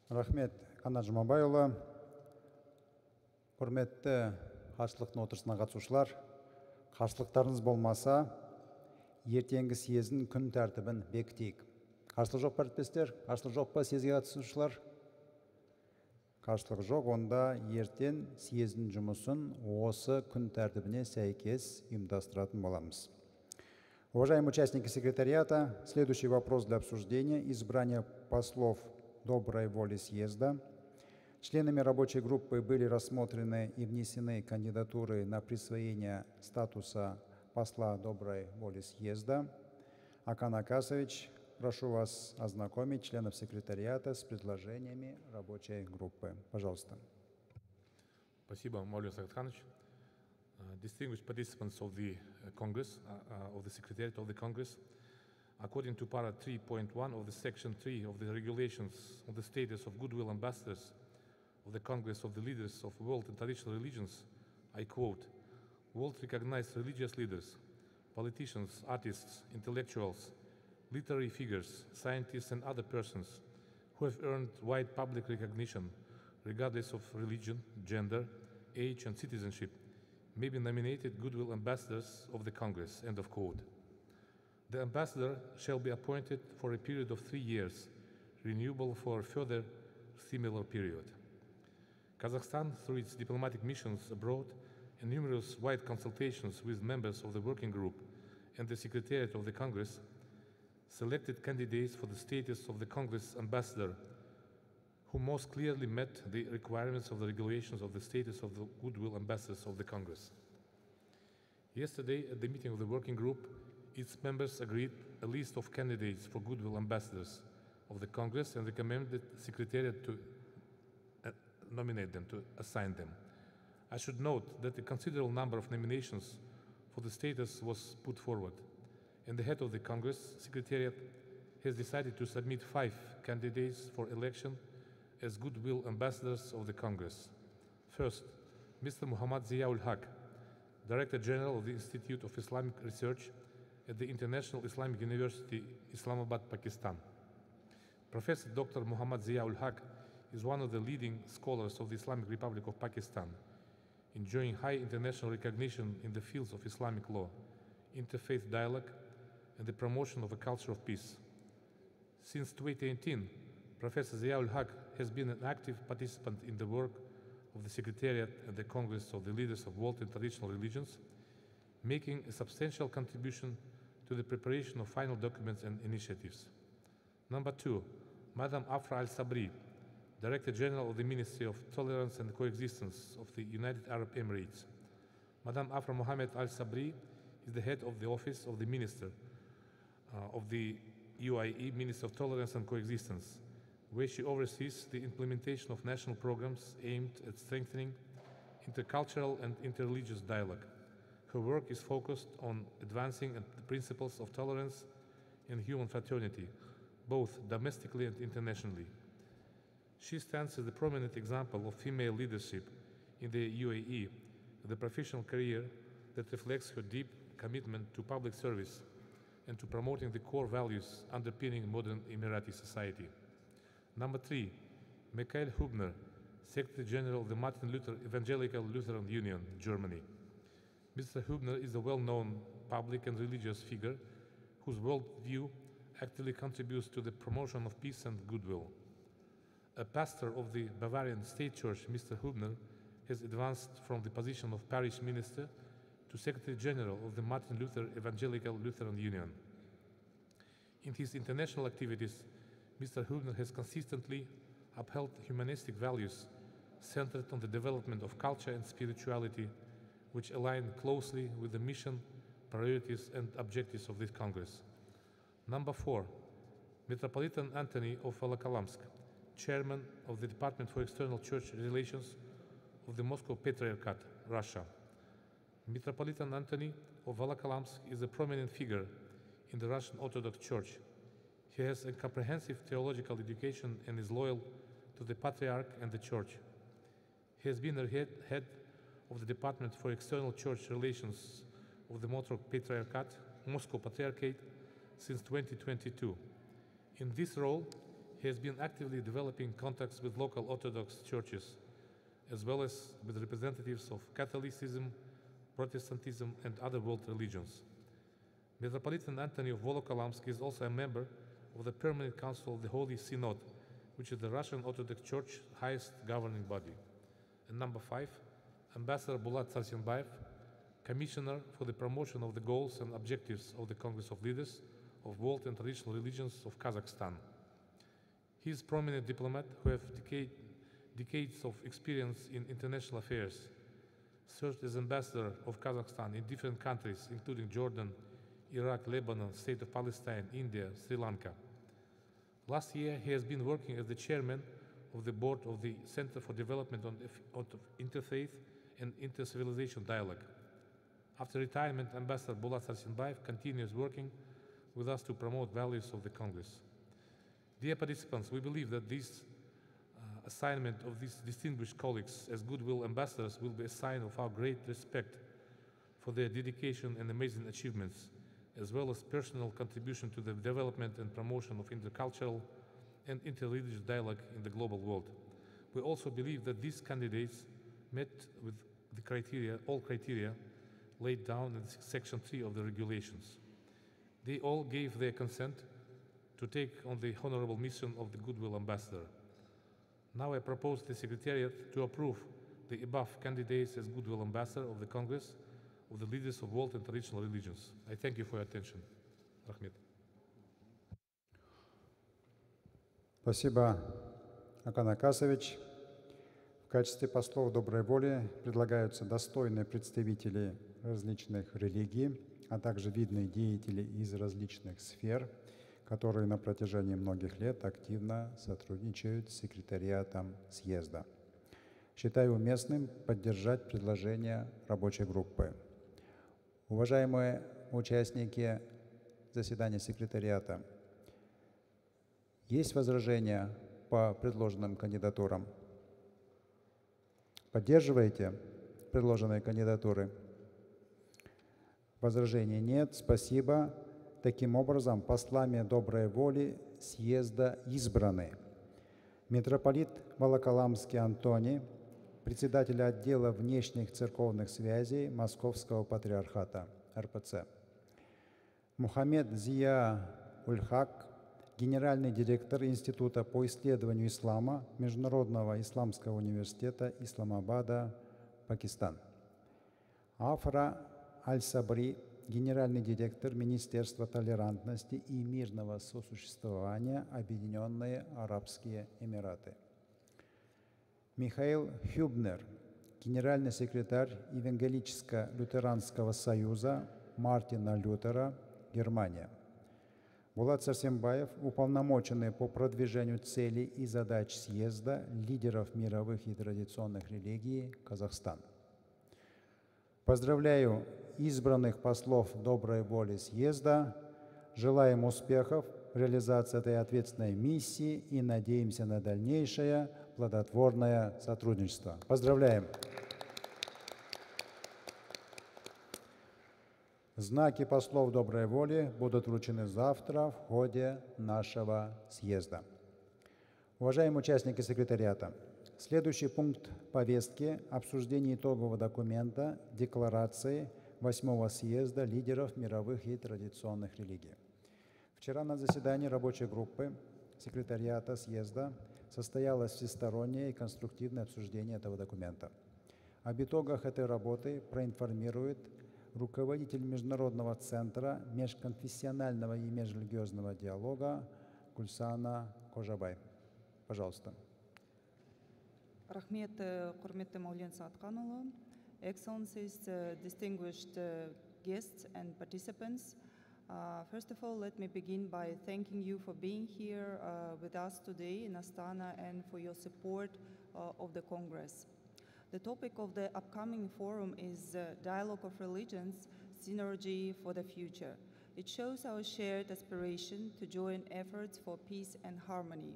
Рахмет, Қанат Жұмабайұлы. Құрметті хатшылықтың отырысына қатысушылар, қарсылықтарыңыз болмаса, ертеңгі съездің күн тәртібін бекітейік. Қарсылық жоқ па, әріптестер? Қарсылық жоқ па, съезге қатысушылар? Қарсылық жоқ, онда ертең съездің жұмысын осы күн тәртібіне сәйкес ұйымдастыратын боламыз. Уважаемые участники секретариата, следующий вопрос для обсуждения – избрание послов доброй воли съезда. Членами рабочей группы были рассмотрены и внесены кандидатуры на присвоение статуса посла доброй воли съезда. Акан Акасович, прошу вас ознакомить членов секретариата с предложениями рабочей группы. Пожалуйста. Спасибо, Маулен Сагатханович. Distinguished participants of the Congress, of the Secretariat of the Congress, according to Para 3.1 of the Section 3 of the Regulations on the Status of Goodwill Ambassadors of the Congress of the Leaders of World and Traditional Religions, I quote, "World-recognized religious leaders, politicians, artists, intellectuals, literary figures, scientists and other persons who have earned wide public recognition regardless of religion, gender, age and citizenship may be nominated Goodwill Ambassadors of the Congress," end of quote. The ambassador shall be appointed for a period of 3 years, renewable for a further similar period. Kazakhstan, through its diplomatic missions abroad and numerous wide consultations with members of the working group and the Secretariat of the Congress, selected candidates for the status of the Congress ambassador who most clearly met the requirements of the regulations of the status of the Goodwill Ambassadors of the Congress. Yesterday, at the meeting of the working group, its members agreed a list of candidates for Goodwill Ambassadors of the Congress and recommended the Secretariat to nominate them, to assign them. I should note that a considerable number of nominations for the status was put forward, and the head of the Congress Secretariat has decided to submit 5 candidates for election as Goodwill Ambassadors of the Congress. First, Mr. Muhammad Ziaul Haq, Director General of the Institute of Islamic Research at the International Islamic University, Islamabad, Pakistan. Professor Dr. Muhammad Ziaul Haq is one of the leading scholars of the Islamic Republic of Pakistan, enjoying high international recognition in the fields of Islamic law, interfaith dialogue, and the promotion of a culture of peace. Since 2018, Professor Ziaul Haq has been an active participant in the work of the Secretariat and the Congress of the Leaders of World and Traditional Religions, making a substantial contribution to the preparation of final documents and initiatives. Number 2, Madam Afra Al-Sabri, Director General of the Ministry of Tolerance and Coexistence of the United Arab Emirates. Madam Afra Mohammed Al-Sabri is the head of the Office of the Minister of the UAE, Ministry of Tolerance and Coexistence, where she oversees the implementation of national programs aimed at strengthening intercultural and interreligious dialogue. Her work is focused on advancing the principles of tolerance and human fraternity, both domestically and internationally. She stands as a prominent example of female leadership in the UAE, the professional career that reflects her deep commitment to public service and to promoting the core values underpinning modern Emirati society. Number 3, Mikhail Hubner, Secretary General of the Martin Luther Evangelical Lutheran Union, Germany. Mr. Hubner is a well-known public and religious figure whose worldview actively contributes to the promotion of peace and goodwill. A pastor of the Bavarian State Church, Mr. Hubner has advanced from the position of parish minister to Secretary General of the Martin Luther Evangelical Lutheran Union. In his international activities, Mr. Hubner has consistently upheld humanistic values centered on the development of culture and spirituality, which align closely with the mission, priorities, and objectives of this Congress. Number 4, Metropolitan Anthony of Volokholamsk, Chairman of the Department for External Church Relations of the Moscow Patriarchate, Russia. Metropolitan Anthony of Volokholamsk is a prominent figure in the Russian Orthodox Church. He has a comprehensive theological education and is loyal to the Patriarch and the Church. He has been the head of the Department for External Church Relations of the Moscow Patriarchate since 2022. In this role, he has been actively developing contacts with local Orthodox churches, as well as with representatives of Catholicism, Protestantism, and other world religions. Metropolitan Anthony of Volokolamsk is also a member of the Permanent Council of the Holy Synod, which is the Russian Orthodox Church's highest governing body. And number 5, Ambassador Bulat Sarsenbaev, Commissioner for the Promotion of the Goals and Objectives of the Congress of Leaders of World and Traditional Religions of Kazakhstan. He is a prominent diplomat who has decades of experience in international affairs, served as ambassador of Kazakhstan in different countries, including Jordan, Iraq, Lebanon, State of Palestine, India, Sri Lanka. Last year, he has been working as the chairman of the board of the Center for Development on Interfaith and Intercivilization Dialogue. After retirement, Ambassador Bulat Sarsenbaev continues working with us to promote values of the Congress. Dear participants, we believe that this assignment of these distinguished colleagues as goodwill ambassadors will be a sign of our great respect for their dedication and amazing achievements, as well as personal contribution to the development and promotion of intercultural and interreligious dialogue in the global world. We also believe that these candidates met with the all criteria laid down in Section 3 of the regulations. They all gave their consent to take on the honorable mission of the Goodwill Ambassador. Now I propose the Secretariat to approve the above candidates as Goodwill Ambassador of the Congress of the Leaders of World and Traditional Religions. I thank you for your attention. Rahmet. Спасибо, Акан Акасович. В качестве послов доброй воли предлагаются достойные представители различных религий, а также видные деятели из различных сфер, которые на протяжении многих лет активно сотрудничают с секретариатом съезда. Считаю уместным поддержать предложение рабочей группы. Уважаемые участники заседания секретариата, есть возражения по предложенным кандидатурам? Поддерживаете предложенные кандидатуры? Возражений нет. Спасибо. Таким образом, послами доброй воли съезда избраны митрополит Волоколамский Антоний, председатель отдела внешних церковных связей Московского Патриархата РПЦ, Мухаммед Зия Ульхак, генеральный директор Института по исследованию ислама Международного исламского университета Исламабада, Пакистан, Афра Аль-Сабри, генеральный директор Министерства толерантности и мирного сосуществования Объединенные Арабские Эмираты, Михаил Хюбнер, генеральный секретарь Евангелическо-лютеранского союза Мартина Лютера, Германия, Булат Сарсенбаев, уполномоченный по продвижению целей и задач съезда лидеров мировых и традиционных религий, Казахстан. Поздравляю избранных послов доброй воли съезда, желаем успехов в реализации этой ответственной миссии и надеемся на дальнейшее плодотворное сотрудничество. Поздравляем! Знаки послов доброй воли будут вручены завтра в ходе нашего съезда. Уважаемые участники секретариата, следующий пункт повестки – обсуждение итогового документа Декларации 8-го съезда лидеров мировых и традиционных религий. Вчера на заседании рабочей группы секретариата съезда состоялось всестороннее и конструктивное обсуждение этого документа. Об итогах этой работы проинформирует руководитель Международного центра межконфессионального и межрелигиозного диалога Гульсана Кожабай. Пожалуйста. Рахмет, құрметті Маулен Саатқанұлы, Excellencies, distinguished guests and participants. First of all, let me begin by thanking you for being here with us today in Astana and for your support of the Congress. The topic of the upcoming forum is Dialogue of Religions, Synergy for the Future. It shows our shared aspiration to join efforts for peace and harmony.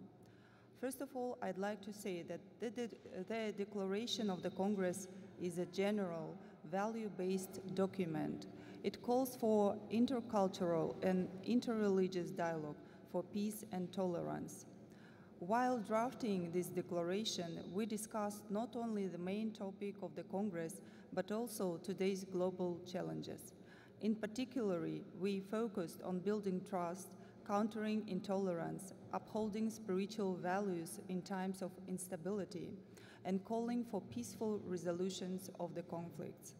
First of all, I'd like to say that the Declaration of the Congress is a general, value-based document. It calls for intercultural and interreligious dialogue for peace and tolerance. While drafting this declaration, we discussed not only the main topic of the Congress, but also today's global challenges. In particular, we focused on building trust, countering intolerance, upholding spiritual values in times of instability, and calling for peaceful resolutions of the conflicts.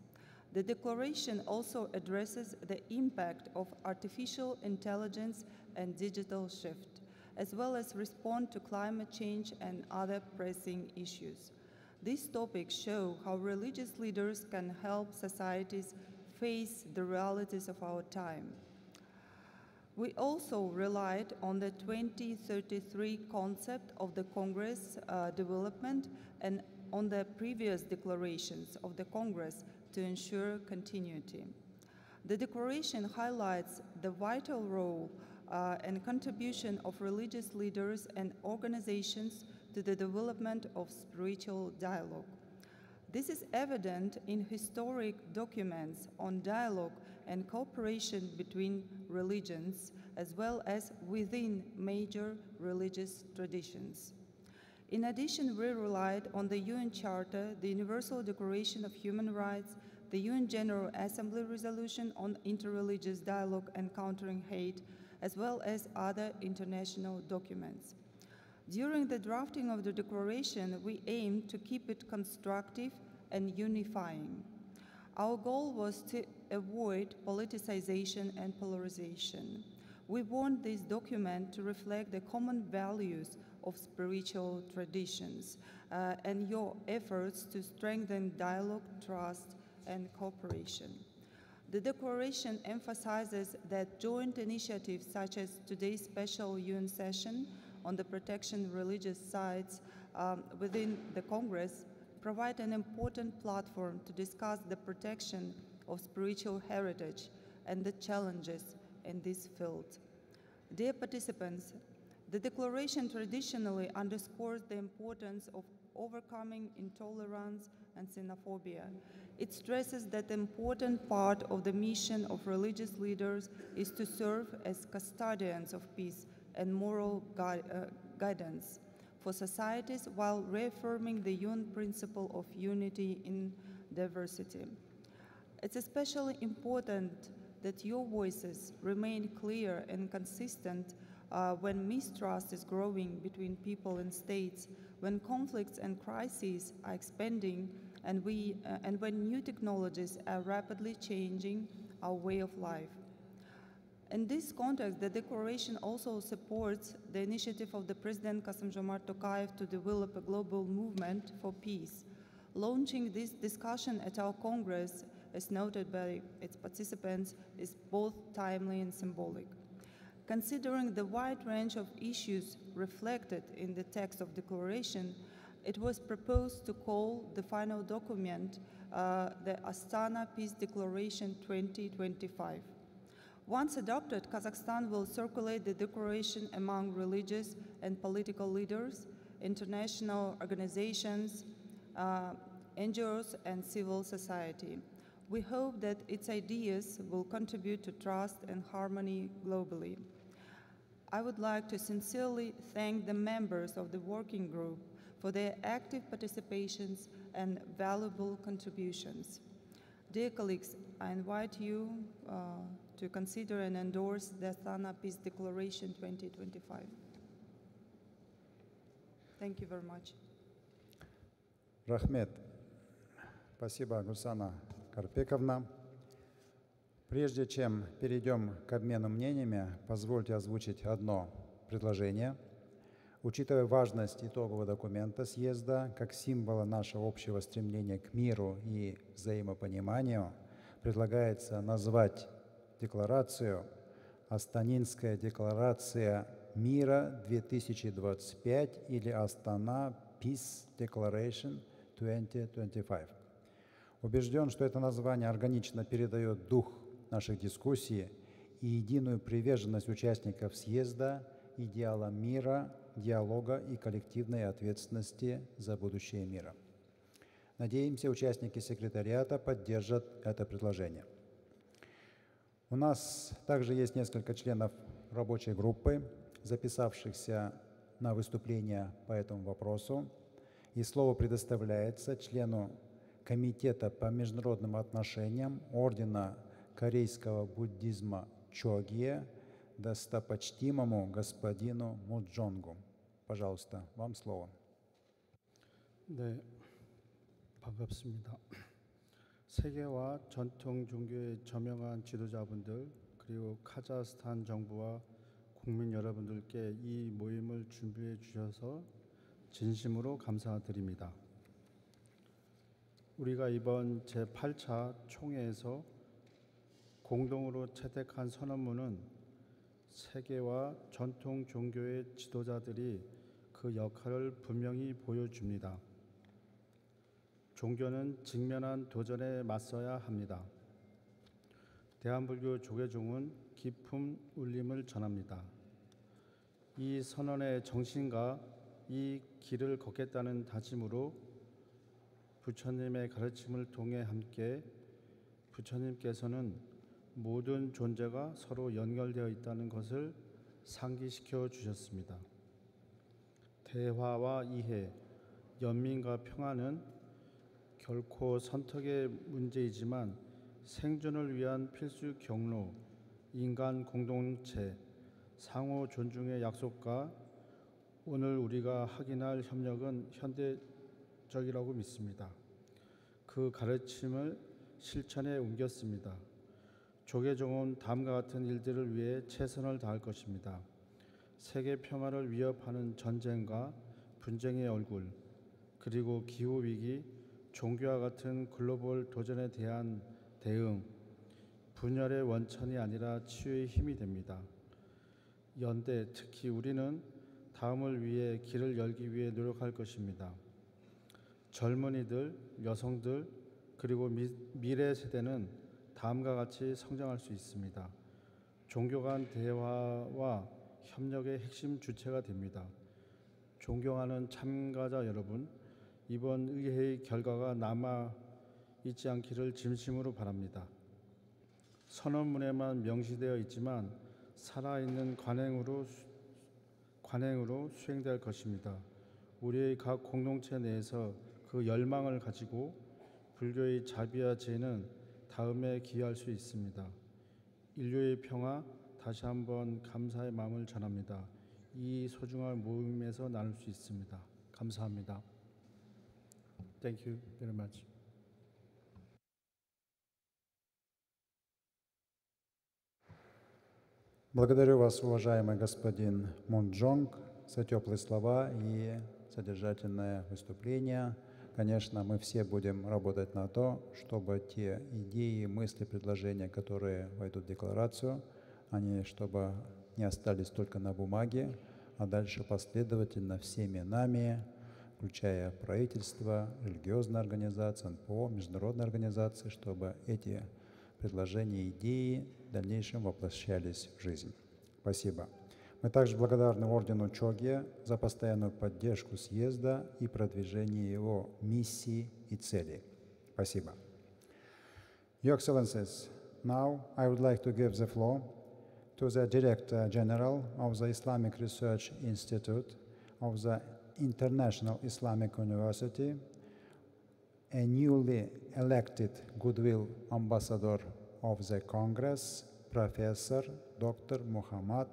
The declaration also addresses the impact of artificial intelligence and digital shift, as well as respond to climate change and other pressing issues. These topics show how religious leaders can help societies face the realities of our time. We also relied on the 2033 concept of the Congress development and on the previous declarations of the Congress to ensure continuity. The declaration highlights the vital role and contribution of religious leaders and organizations to the development of spiritual dialogue. This is evident in historic documents on dialogue and cooperation between religions, as well as within major religious traditions. In addition, we relied on the UN Charter, the Universal Declaration of Human Rights, the UN General Assembly Resolution on Interreligious Dialogue and Countering Hate, as well as other international documents. During the drafting of the declaration, we aimed to keep it constructive and unifying. Our goal was to avoid politicization and polarization. We want this document to reflect the common values of spiritual traditions and your efforts to strengthen dialogue, trust, and cooperation. The declaration emphasizes that joint initiatives such as today's special UN session on the protection of religious sites within the Congress provide an important platform to discuss the protection of spiritual heritage and the challenges in this field. Dear participants, the declaration traditionally underscores the importance of overcoming intolerance and xenophobia. It stresses that the important part of the mission of religious leaders is to serve as custodians of peace and moral guidance for societies while reaffirming the UN principle of unity in diversity. It's especially important that your voices remain clear and consistent when mistrust is growing between people and states, when conflicts and crises are expanding, and when new technologies are rapidly changing our way of life. In this context, the declaration also supports the initiative of the President Kassym-Jomart Tokayev to develop a global movement for peace. Launching this discussion at our Congress, as noted by its participants, is both timely and symbolic. Considering the wide range of issues reflected in the text of declaration, it was proposed to call the final document the Astana Peace Declaration 2025. Once adopted, Kazakhstan will circulate the declaration among religious and political leaders, international organizations, NGOs, and civil society. We hope that its ideas will contribute to trust and harmony globally. I would like to sincerely thank the members of the working group for their active participations and valuable contributions. Dear colleagues, I invite you to consider and endorse the Astana Peace Declaration 2025. Thank you very much. Рахмет. Спасибо, Гульсана Карпековна. Прежде чем перейдем к обмену мнениями, позвольте озвучить одно предложение. Учитывая важность итогового документа съезда как символа нашего общего стремления к миру и взаимопониманию, предлагается назвать декларацию «Астанинская декларация мира 2025» или «Астана Peace Declaration 2025». Убежден, что это название органично передает дух наших дискуссий и единую приверженность участников съезда идеалам мира, диалога и коллективной ответственности за будущее мира. Надеемся, участники секретариата поддержат это предложение. У нас также есть несколько членов рабочей группы, записавшихся на выступление по этому вопросу, и слово предоставляется члену Комитета по международным отношениям Ордена корейского буддизма Чогье, достопочтимому господину Муджонгу. Пожалуйста, вам слово. 네, 반갑습니다. 세계와 전통 종교의 저명한 지도자분들 그리고 카자흐스탄 정부와 국민 여러분들께 이 모임을 준비해 주셔서 진심으로 감사드립니다. 우리가 이번 제8차 총회에서 공동으로 채택한 선언문은 세계와 전통 종교의 지도자들이 그 역할을 분명히 보여줍니다. 종교는 직면한 도전에 맞서야 합니다. 대한불교 조계종은 깊은 울림을 전합니다. 이 선언의 정신과 이 길을 걷겠다는 다짐으로 부처님의 가르침을 통해 함께 부처님께서는 모든 존재가 서로 연결되어 있다는 것을 상기시켜 주셨습니다. 대화와 이해, 연민과 평화는 결코 선택의 문제이지만 생존을 위한 필수 경로, 인간 공동체, 상호 존중의 약속과 오늘 우리가 확인할 협력은 현대적이라고 믿습니다. 그 가르침을 실천에 옮겼습니다. 조계종은 다음과 같은 일들을 위해 최선을 다할 것입니다. 세계 평화를 위협하는 전쟁과 분쟁의 얼굴, 그리고 기후위기, 종교와 같은 글로벌 도전에 대한 대응, 분열의 원천이 아니라 치유의 힘이 됩니다. 연대, 특히 우리는 다음을 위해 길을 열기 위해 노력할 것입니다. 젊은이들, 여성들, 그리고 미래 세대는 다음과 같이 성장할 수 있습니다. 종교 간 대화와 협력의 핵심 주체가 됩니다. 존경하는 참가자 여러분, 이번 의회의 결과가 남아 있지 않기를 진심으로 바랍니다. 선언문에만 명시되어 있지만 살아있는 관행으로 수행될 것입니다. 우리의 각 공동체 내에서 그 열망을 가지고 불교의 자비와 지혜는 다음에 기여할 수 있습니다. 인류의 평화, 다시 한번 감사의 마음을 전합니다. 이 소중한 모임에서 나눌 수 있습니다. 감사합니다. Thank you very much. Благодарю вас, уважаемый господин Мунджонг, за теплые слова и содержательное выступление. Конечно, мы все будем работать на то, чтобы те идеи, мысли, предложения, которые войдут в декларацию, они чтобы не остались только на бумаге, а дальше последовательно всеми нами, включая правительство, религиозные организации, НПО, международные организации, чтобы эти предложения, идеи в дальнейшем воплощались в жизнь. Спасибо. Мы также благодарны Ордену Чогье за постоянную поддержку съезда и продвижение его миссии и целей. Спасибо. Your Excellencies, now I would like to give the floor to the Director General of the Islamic Research Institute of the International Islamic University, a newly elected Goodwill Ambassador of the Congress, Professor Dr. Muhammad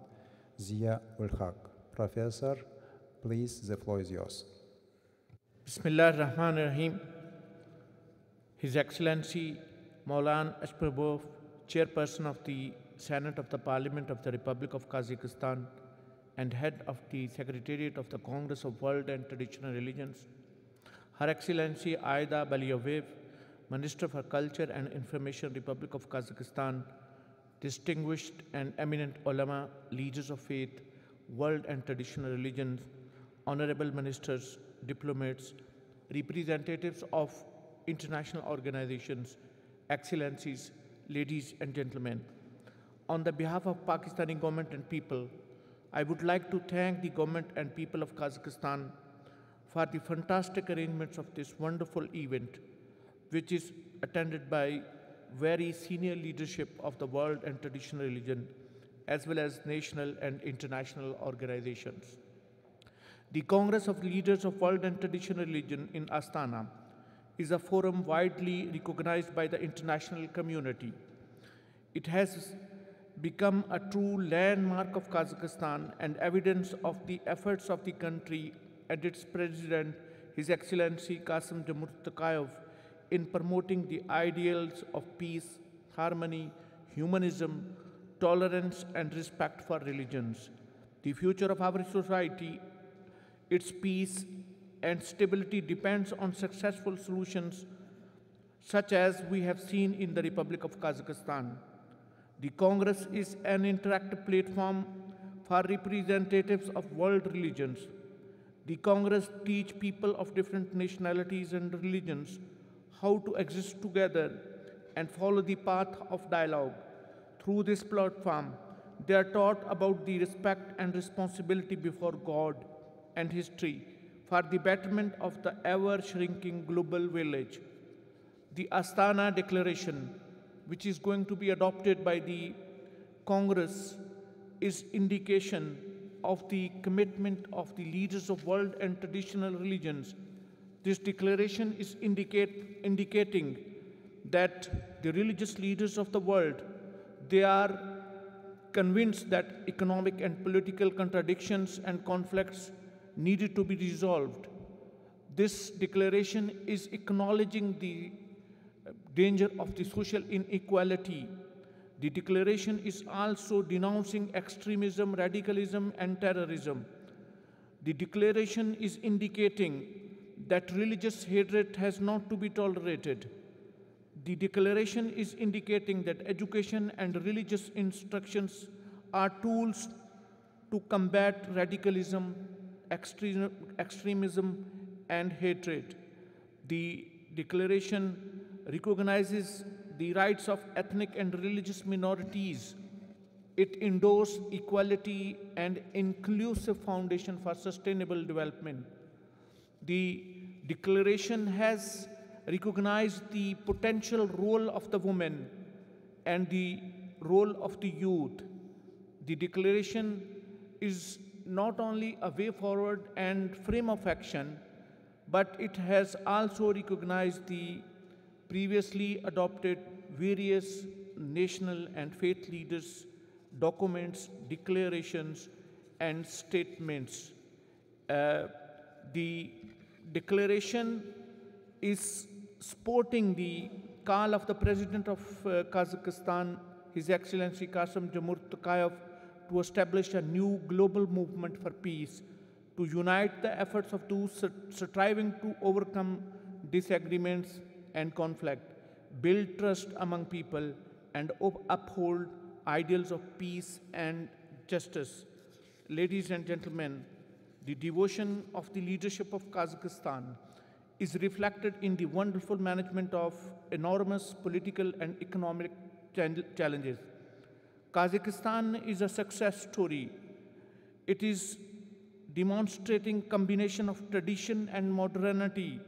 Zia Ul-Haq. Professor, please, the floor is yours. Bismillah ar-Rahman ar-Rahim. His Excellency Maulana Ashparbov, Chairperson of the Senate of the Parliament of the Republic of Kazakhstan and Head of the Secretariat of the Congress of World and Traditional Religions, Her Excellency Aida Baliyev, Minister for Culture and Information, Republic of Kazakhstan, distinguished and eminent ulama, leaders of faith, world and traditional religions, honorable ministers, diplomats, representatives of international organizations, excellencies, ladies and gentlemen. On the behalf of Pakistani government and people, I would like to thank the government and people of Kazakhstan for the fantastic arrangements of this wonderful event, which is attended by very senior leadership of the world and traditional religion, as well as national and international organizations. The Congress of Leaders of World and Traditional Religion in Astana is a forum widely recognized by the international community. It has become a true landmark of Kazakhstan and evidence of the efforts of the country and its president, His Excellency Kassym-Jomart Tokayev, in promoting the ideals of peace, harmony, humanism, tolerance, and respect for religions. The future of our society, its peace and stability depends on successful solutions such as we have seen in the Republic of Kazakhstan. The Congress is an interactive platform for representatives of world religions. The Congress teaches people of different nationalities and religions how to exist together and follow the path of dialogue. Through this platform, they are taught about the respect and responsibility before God and history for the betterment of the ever-shrinking global village. The Astana Declaration, which is going to be adopted by the Congress, is indication of the commitment of the leaders of world and traditional religions. This declaration is indicating that the religious leaders of the world, they are convinced that economic and political contradictions and conflicts needed to be resolved. This declaration is acknowledging the danger of the social inequality. The declaration is also denouncing extremism, radicalism, and terrorism. The declaration is indicating that religious hatred has not to be tolerated. The declaration is indicating that education and religious instructions are tools to combat radicalism, extremism, and hatred. The declaration recognizes the rights of ethnic and religious minorities. It endorses equality and inclusive foundation for sustainable development. The declaration has recognized the potential role of the women and the role of the youth. The declaration is not only a way forward and frame of action, but it has also recognized the previously adopted various national and faith leaders' documents, declarations, and statements. The declaration is supporting the call of the President of Kazakhstan, His Excellency Kassym-Jomart Tokayev, to establish a new global movement for peace, to unite the efforts of those striving to overcome disagreements and conflict, build trust among people, and uphold ideals of peace and justice. Ladies and gentlemen, the devotion of the leadership of Kazakhstan is reflected in the wonderful management of enormous political and economic challenges. Kazakhstan is a success story. It is demonstrating combination of tradition and modernity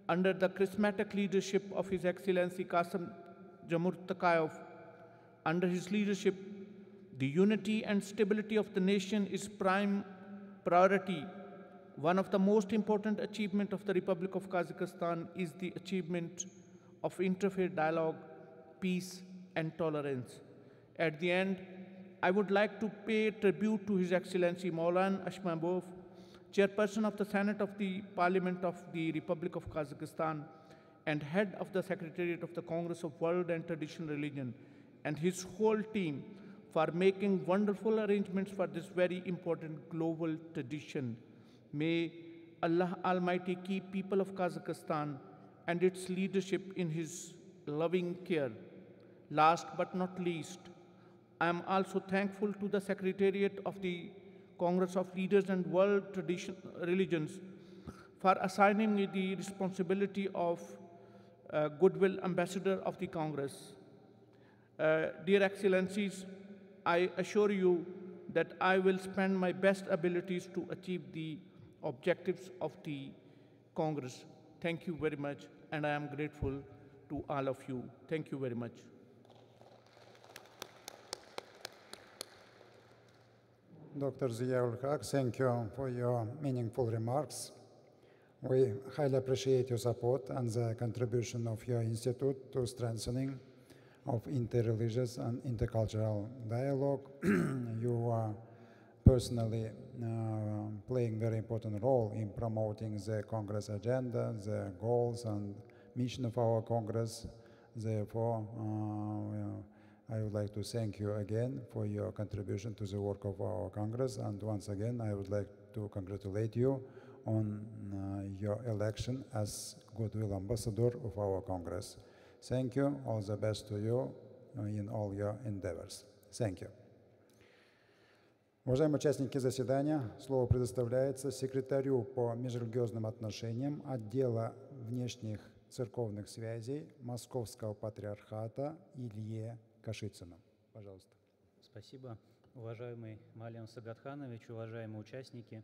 under the charismatic leadership of His Excellency Kassym-Jomart Tokayev. Under his leadership, the unity and stability of the nation is prime priority. One of the most important achievements of the Republic of Kazakhstan is the achievement of interfaith dialogue, peace, and tolerance. At the end, I would like to pay tribute to His Excellency Maulana Ashmabov, Chairperson of the Senate of the Parliament of the Republic of Kazakhstan and Head of the Secretariat of the Congress of World and Traditional Religion, and his whole team for making wonderful arrangements for this very important global tradition. May Allah Almighty keep people of Kazakhstan and its leadership in His loving care. Last but not least, I am also thankful to the Secretariat of the Congress of Leaders and World Religions for assigning me the responsibility of Goodwill Ambassador of the Congress. Dear Excellencies, I assure you that I will spend my best abilities to achieve the objectives of the Congress. Thank you very much, and I am grateful to all of you. Thank you very much. Dr. Ziaul Haq, thank you for your meaningful remarks. We highly appreciate your support and the contribution of your institute to strengthening of interreligious and intercultural dialogue. You are personally playing very important role in promoting the Congress agenda, the goals and mission of our Congress. Therefore, I would like to thank you again for your contribution to the work of our Congress, and once again I would like to congratulate you on your election as Goodwill Ambassador of our Congress. Thank you, all the best to you in all your endeavors. Thank you. Уважаемые участники заседания, слово предоставляется секретарю по межрелигиозным отношениям отдела внешних церковных связей Московского патриархата Илье Кашицыну. Пожалуйста. Спасибо. Уважаемый Мален Сагатханович, уважаемые участники,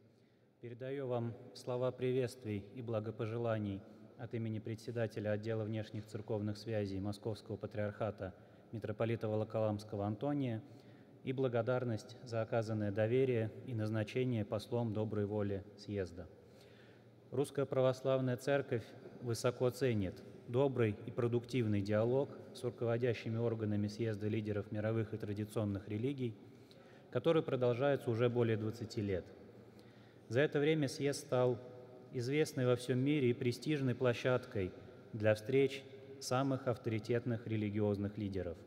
передаю вам слова приветствий и благопожеланий от имени председателя отдела внешних церковных связей Московского патриархата митрополита Волоколамского Антония и благодарность за оказанное доверие и назначение послом доброй воли съезда. Русская Православная Церковь высоко ценит добрый и продуктивный диалог с руководящими органами съезда лидеров мировых и традиционных религий, который продолжается уже более 20 лет. За это время съезд стал известной во всем мире и престижной площадкой для встреч самых авторитетных религиозных лидеров.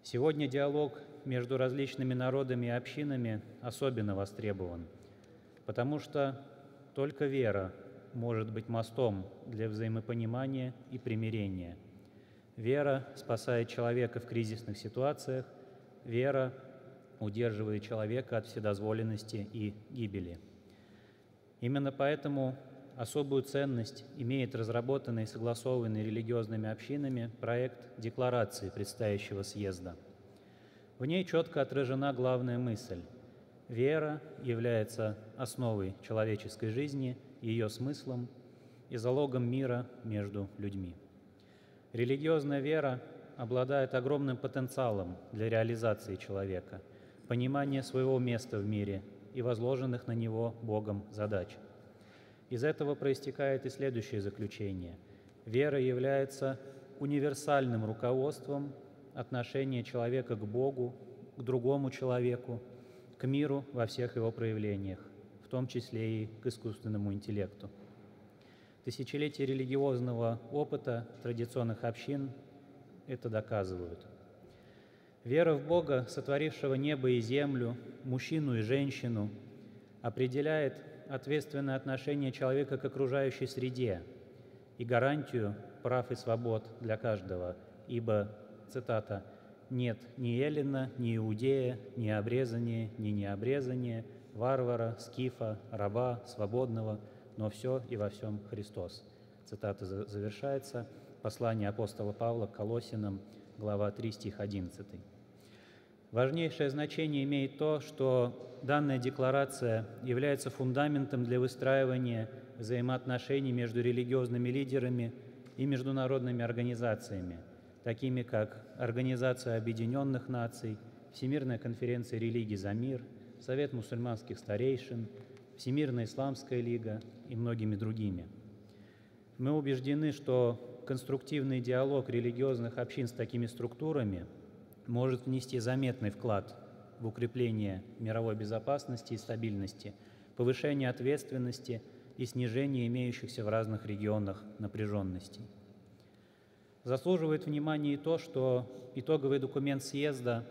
Сегодня диалог между различными народами и общинами особенно востребован, потому что только вера может быть мостом для взаимопонимания и примирения. Вера спасает человека в кризисных ситуациях, вера удерживает человека от вседозволенности и гибели. Именно поэтому особую ценность имеет разработанный и согласованный религиозными общинами проект декларации предстоящего съезда. В ней четко отражена главная мысль: вера является основой человеческой жизни, ее смыслом и залогом мира между людьми. Религиозная вера обладает огромным потенциалом для реализации человека, понимания своего места в мире и возложенных на него Богом задач. Из этого проистекает и следующее заключение: вера является универсальным руководством отношения человека к Богу, к другому человеку, к миру во всех его проявлениях, в том числе и к искусственному интеллекту. Тысячелетия религиозного опыта традиционных общин это доказывают. Вера в Бога, сотворившего небо и землю, мужчину и женщину, определяет ответственное отношение человека к окружающей среде и гарантию прав и свобод для каждого, ибо, цитата, «нет ни эллина, ни иудея, ни обрезания, ни необрезания, варвара, скифа, раба, свободного, но все и во всем Христос». Цитата завершается. Послание апостола Павла к Колоссянам, глава 3, стих 11. Важнейшее значение имеет то, что данная декларация является фундаментом для выстраивания взаимоотношений между религиозными лидерами и международными организациями, такими как Организация Объединенных Наций, Всемирная конференция религий за мир, Совет мусульманских старейшин, Всемирная исламская лига и многими другими. Мы убеждены, что конструктивный диалог религиозных общин с такими структурами может внести заметный вклад в укрепление мировой безопасности и стабильности, повышение ответственности и снижение имеющихся в разных регионах напряженностей. Заслуживает внимания и то, что итоговый документ съезда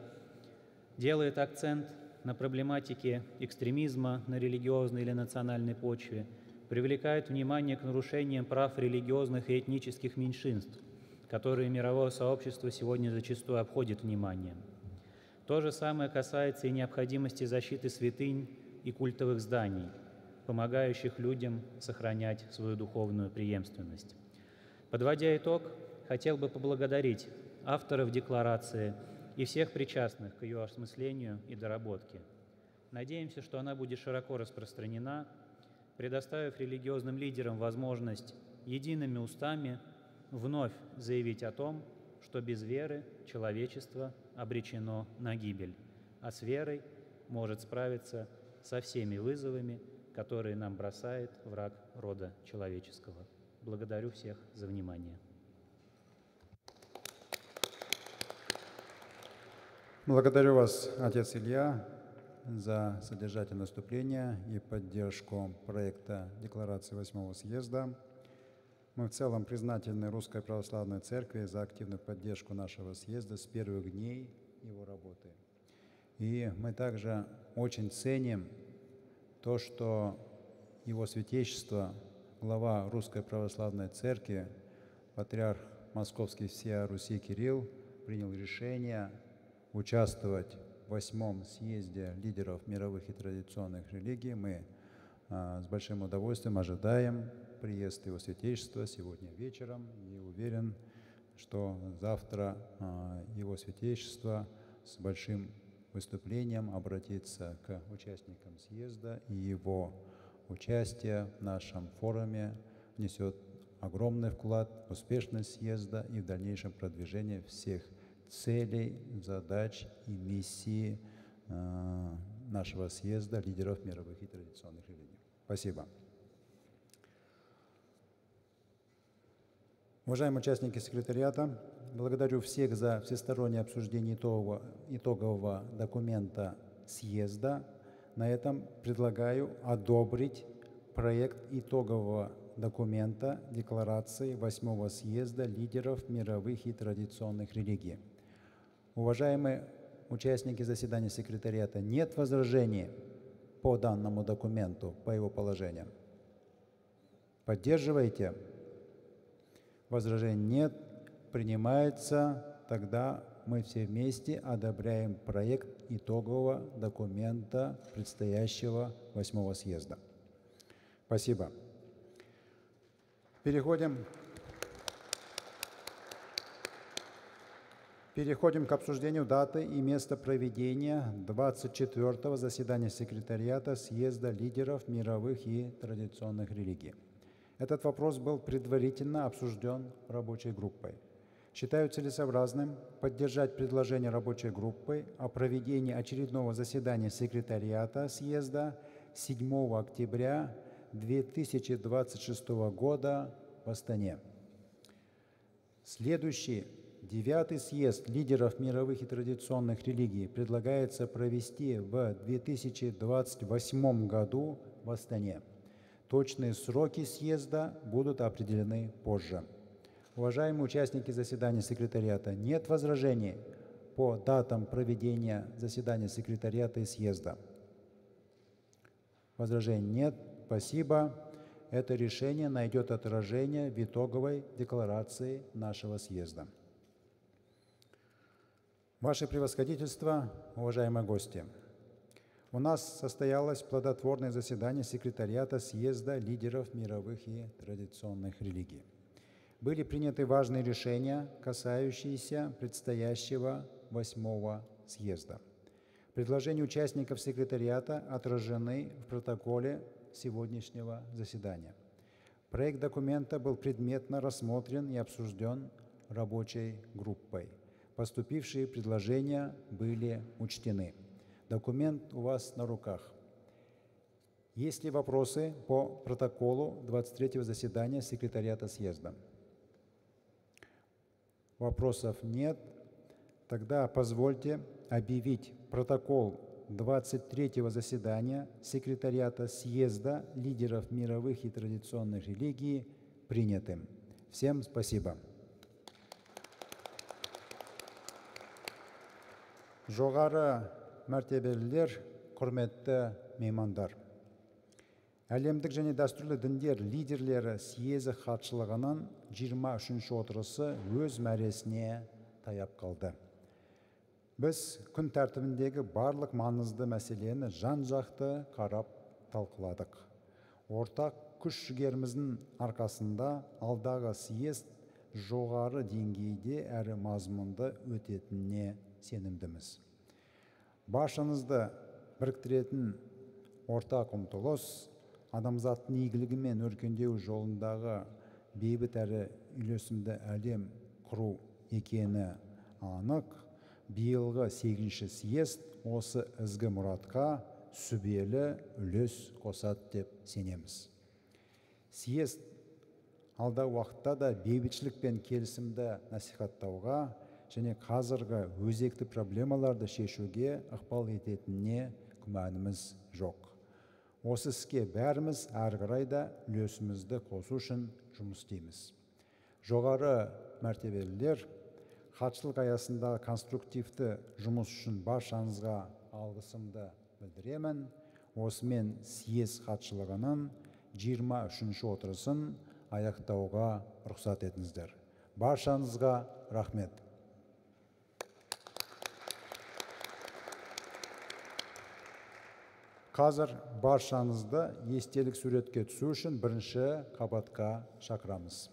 делает акцент на проблематике экстремизма на религиозной или национальной почве, привлекает внимание к нарушениям прав религиозных и этнических меньшинств, которые мировое сообщество сегодня зачастую обходит вниманием. То же самое касается и необходимости защиты святынь и культовых зданий, помогающих людям сохранять свою духовную преемственность. Подводя итог, хотел бы поблагодарить авторов декларации и всех причастных к ее осмыслению и доработке. Надеемся, что она будет широко распространена, предоставив религиозным лидерам возможность едиными устами вновь заявить о том, что без веры человечество обречено на гибель, а с верой может справиться со всеми вызовами, которые нам бросает враг рода человеческого. Благодарю всех за внимание. Благодарю вас, отец Илья, за содержательное выступление и поддержку проекта Декларации 8-го съезда. Мы в целом признательны Русской Православной Церкви за активную поддержку нашего съезда с первых дней его работы. И мы также очень ценим то, что Его Святейшество, глава Русской Православной Церкви, патриарх Московский всея Руси Кирилл, принял решение участвовать в 8-м съезде лидеров мировых и традиционных религий. Мы с большим удовольствием ожидаем приезд Его Святейшества сегодня вечером и уверен, что завтра Его Святейшество с большим выступлением обратиться к участникам съезда, и его участие в нашем форуме внесет огромный вклад в успешность съезда и в дальнейшем продвижение всех целей, задач и миссии нашего съезда лидеров мировых и традиционных религий. Спасибо. Уважаемые участники секретариата, благодарю всех за всестороннее обсуждение итогового документа съезда. На этом предлагаю одобрить проект итогового документа Декларации 8-го съезда лидеров мировых и традиционных религий. Уважаемые участники заседания секретариата, нет возражений по данному документу, по его положениям? Поддерживаете? Возражений нет. Принимается. Тогда мы все вместе одобряем проект итогового документа предстоящего 8-го съезда. Спасибо. Переходим к обсуждению даты и места проведения 24-го заседания секретариата съезда лидеров мировых и традиционных религий. Этот вопрос был предварительно обсужден рабочей группой. Считаю целесообразным поддержать предложение рабочей группы о проведении очередного заседания секретариата съезда 7 октября 2026 года в Астане. Следующий 9-й съезд лидеров мировых и традиционных религий предлагается провести в 2028 году в Астане. Точные сроки съезда будут определены позже. Уважаемые участники заседания секретариата, нет возражений по датам проведения заседания секретариата и съезда? Возражений нет. Спасибо. Это решение найдет отражение в итоговой декларации нашего съезда. Ваше превосходительство, уважаемые гости, у нас состоялось плодотворное заседание секретариата съезда лидеров мировых и традиционных религий. Были приняты важные решения, касающиеся предстоящего 8-го съезда. Предложения участников секретариата отражены в протоколе сегодняшнего заседания. Проект документа был предметно рассмотрен и обсужден рабочей группой. Поступившие предложения были учтены. Документ у вас на руках. Есть ли вопросы по протоколу 23-го заседания секретариата съезда? Вопросов нет. Тогда позвольте объявить протокол 23-го заседания секретариата съезда лидеров мировых и традиционных религий принятым. Всем спасибо. Жоғары мәртебелілер, құрметті меймандар. Әлемдік және дәстүрлі діндер лидерлері съезі хатшылығының 23-ші отырысы өз мәресіне таяп қалды. Біз күн тәртібіндегі барлық маңызды мәселені жан-жақты қарап талқыладық. Ортақ күш-жігеріміздің арқасында алдағы съезд жоғары деңгейде әрі мазмұнды өтетініне сенімдіміз. Баршаңызды біріктіретін ортақ ұмтылыс, адамзаттың игілігі мен өркендеу жолындағы бейбіт әрі үйлесімді әлем құру екені анық. Биылғы 8-ші съезд осы ізгі мұратқа сүбелі үлес қосады деп сенеміз. Съезд алдағы уақытта да бейбітшілік пен келісімді насихаттауға және қазіргі өзекті проблемаларды шешуге ықпал ететініне күмәніміз жоқ. Осы іске бәріміз әрі қарай да үлесімізді қосу үшін жұмыс істейміз. Жоғары мәртебелілер, хатшылық аясындағы конструктивті жұмыс үшін баршаңызға алғысымды білдіремін. Осымен съезд хатшылығының 23-ші отырысын аяқтауға рұқсат етіңіздер. Баршаңызға рахмет. Қазір баршаңызды естелік суретке түсу үшін бірінші қабатқа шақырамыз.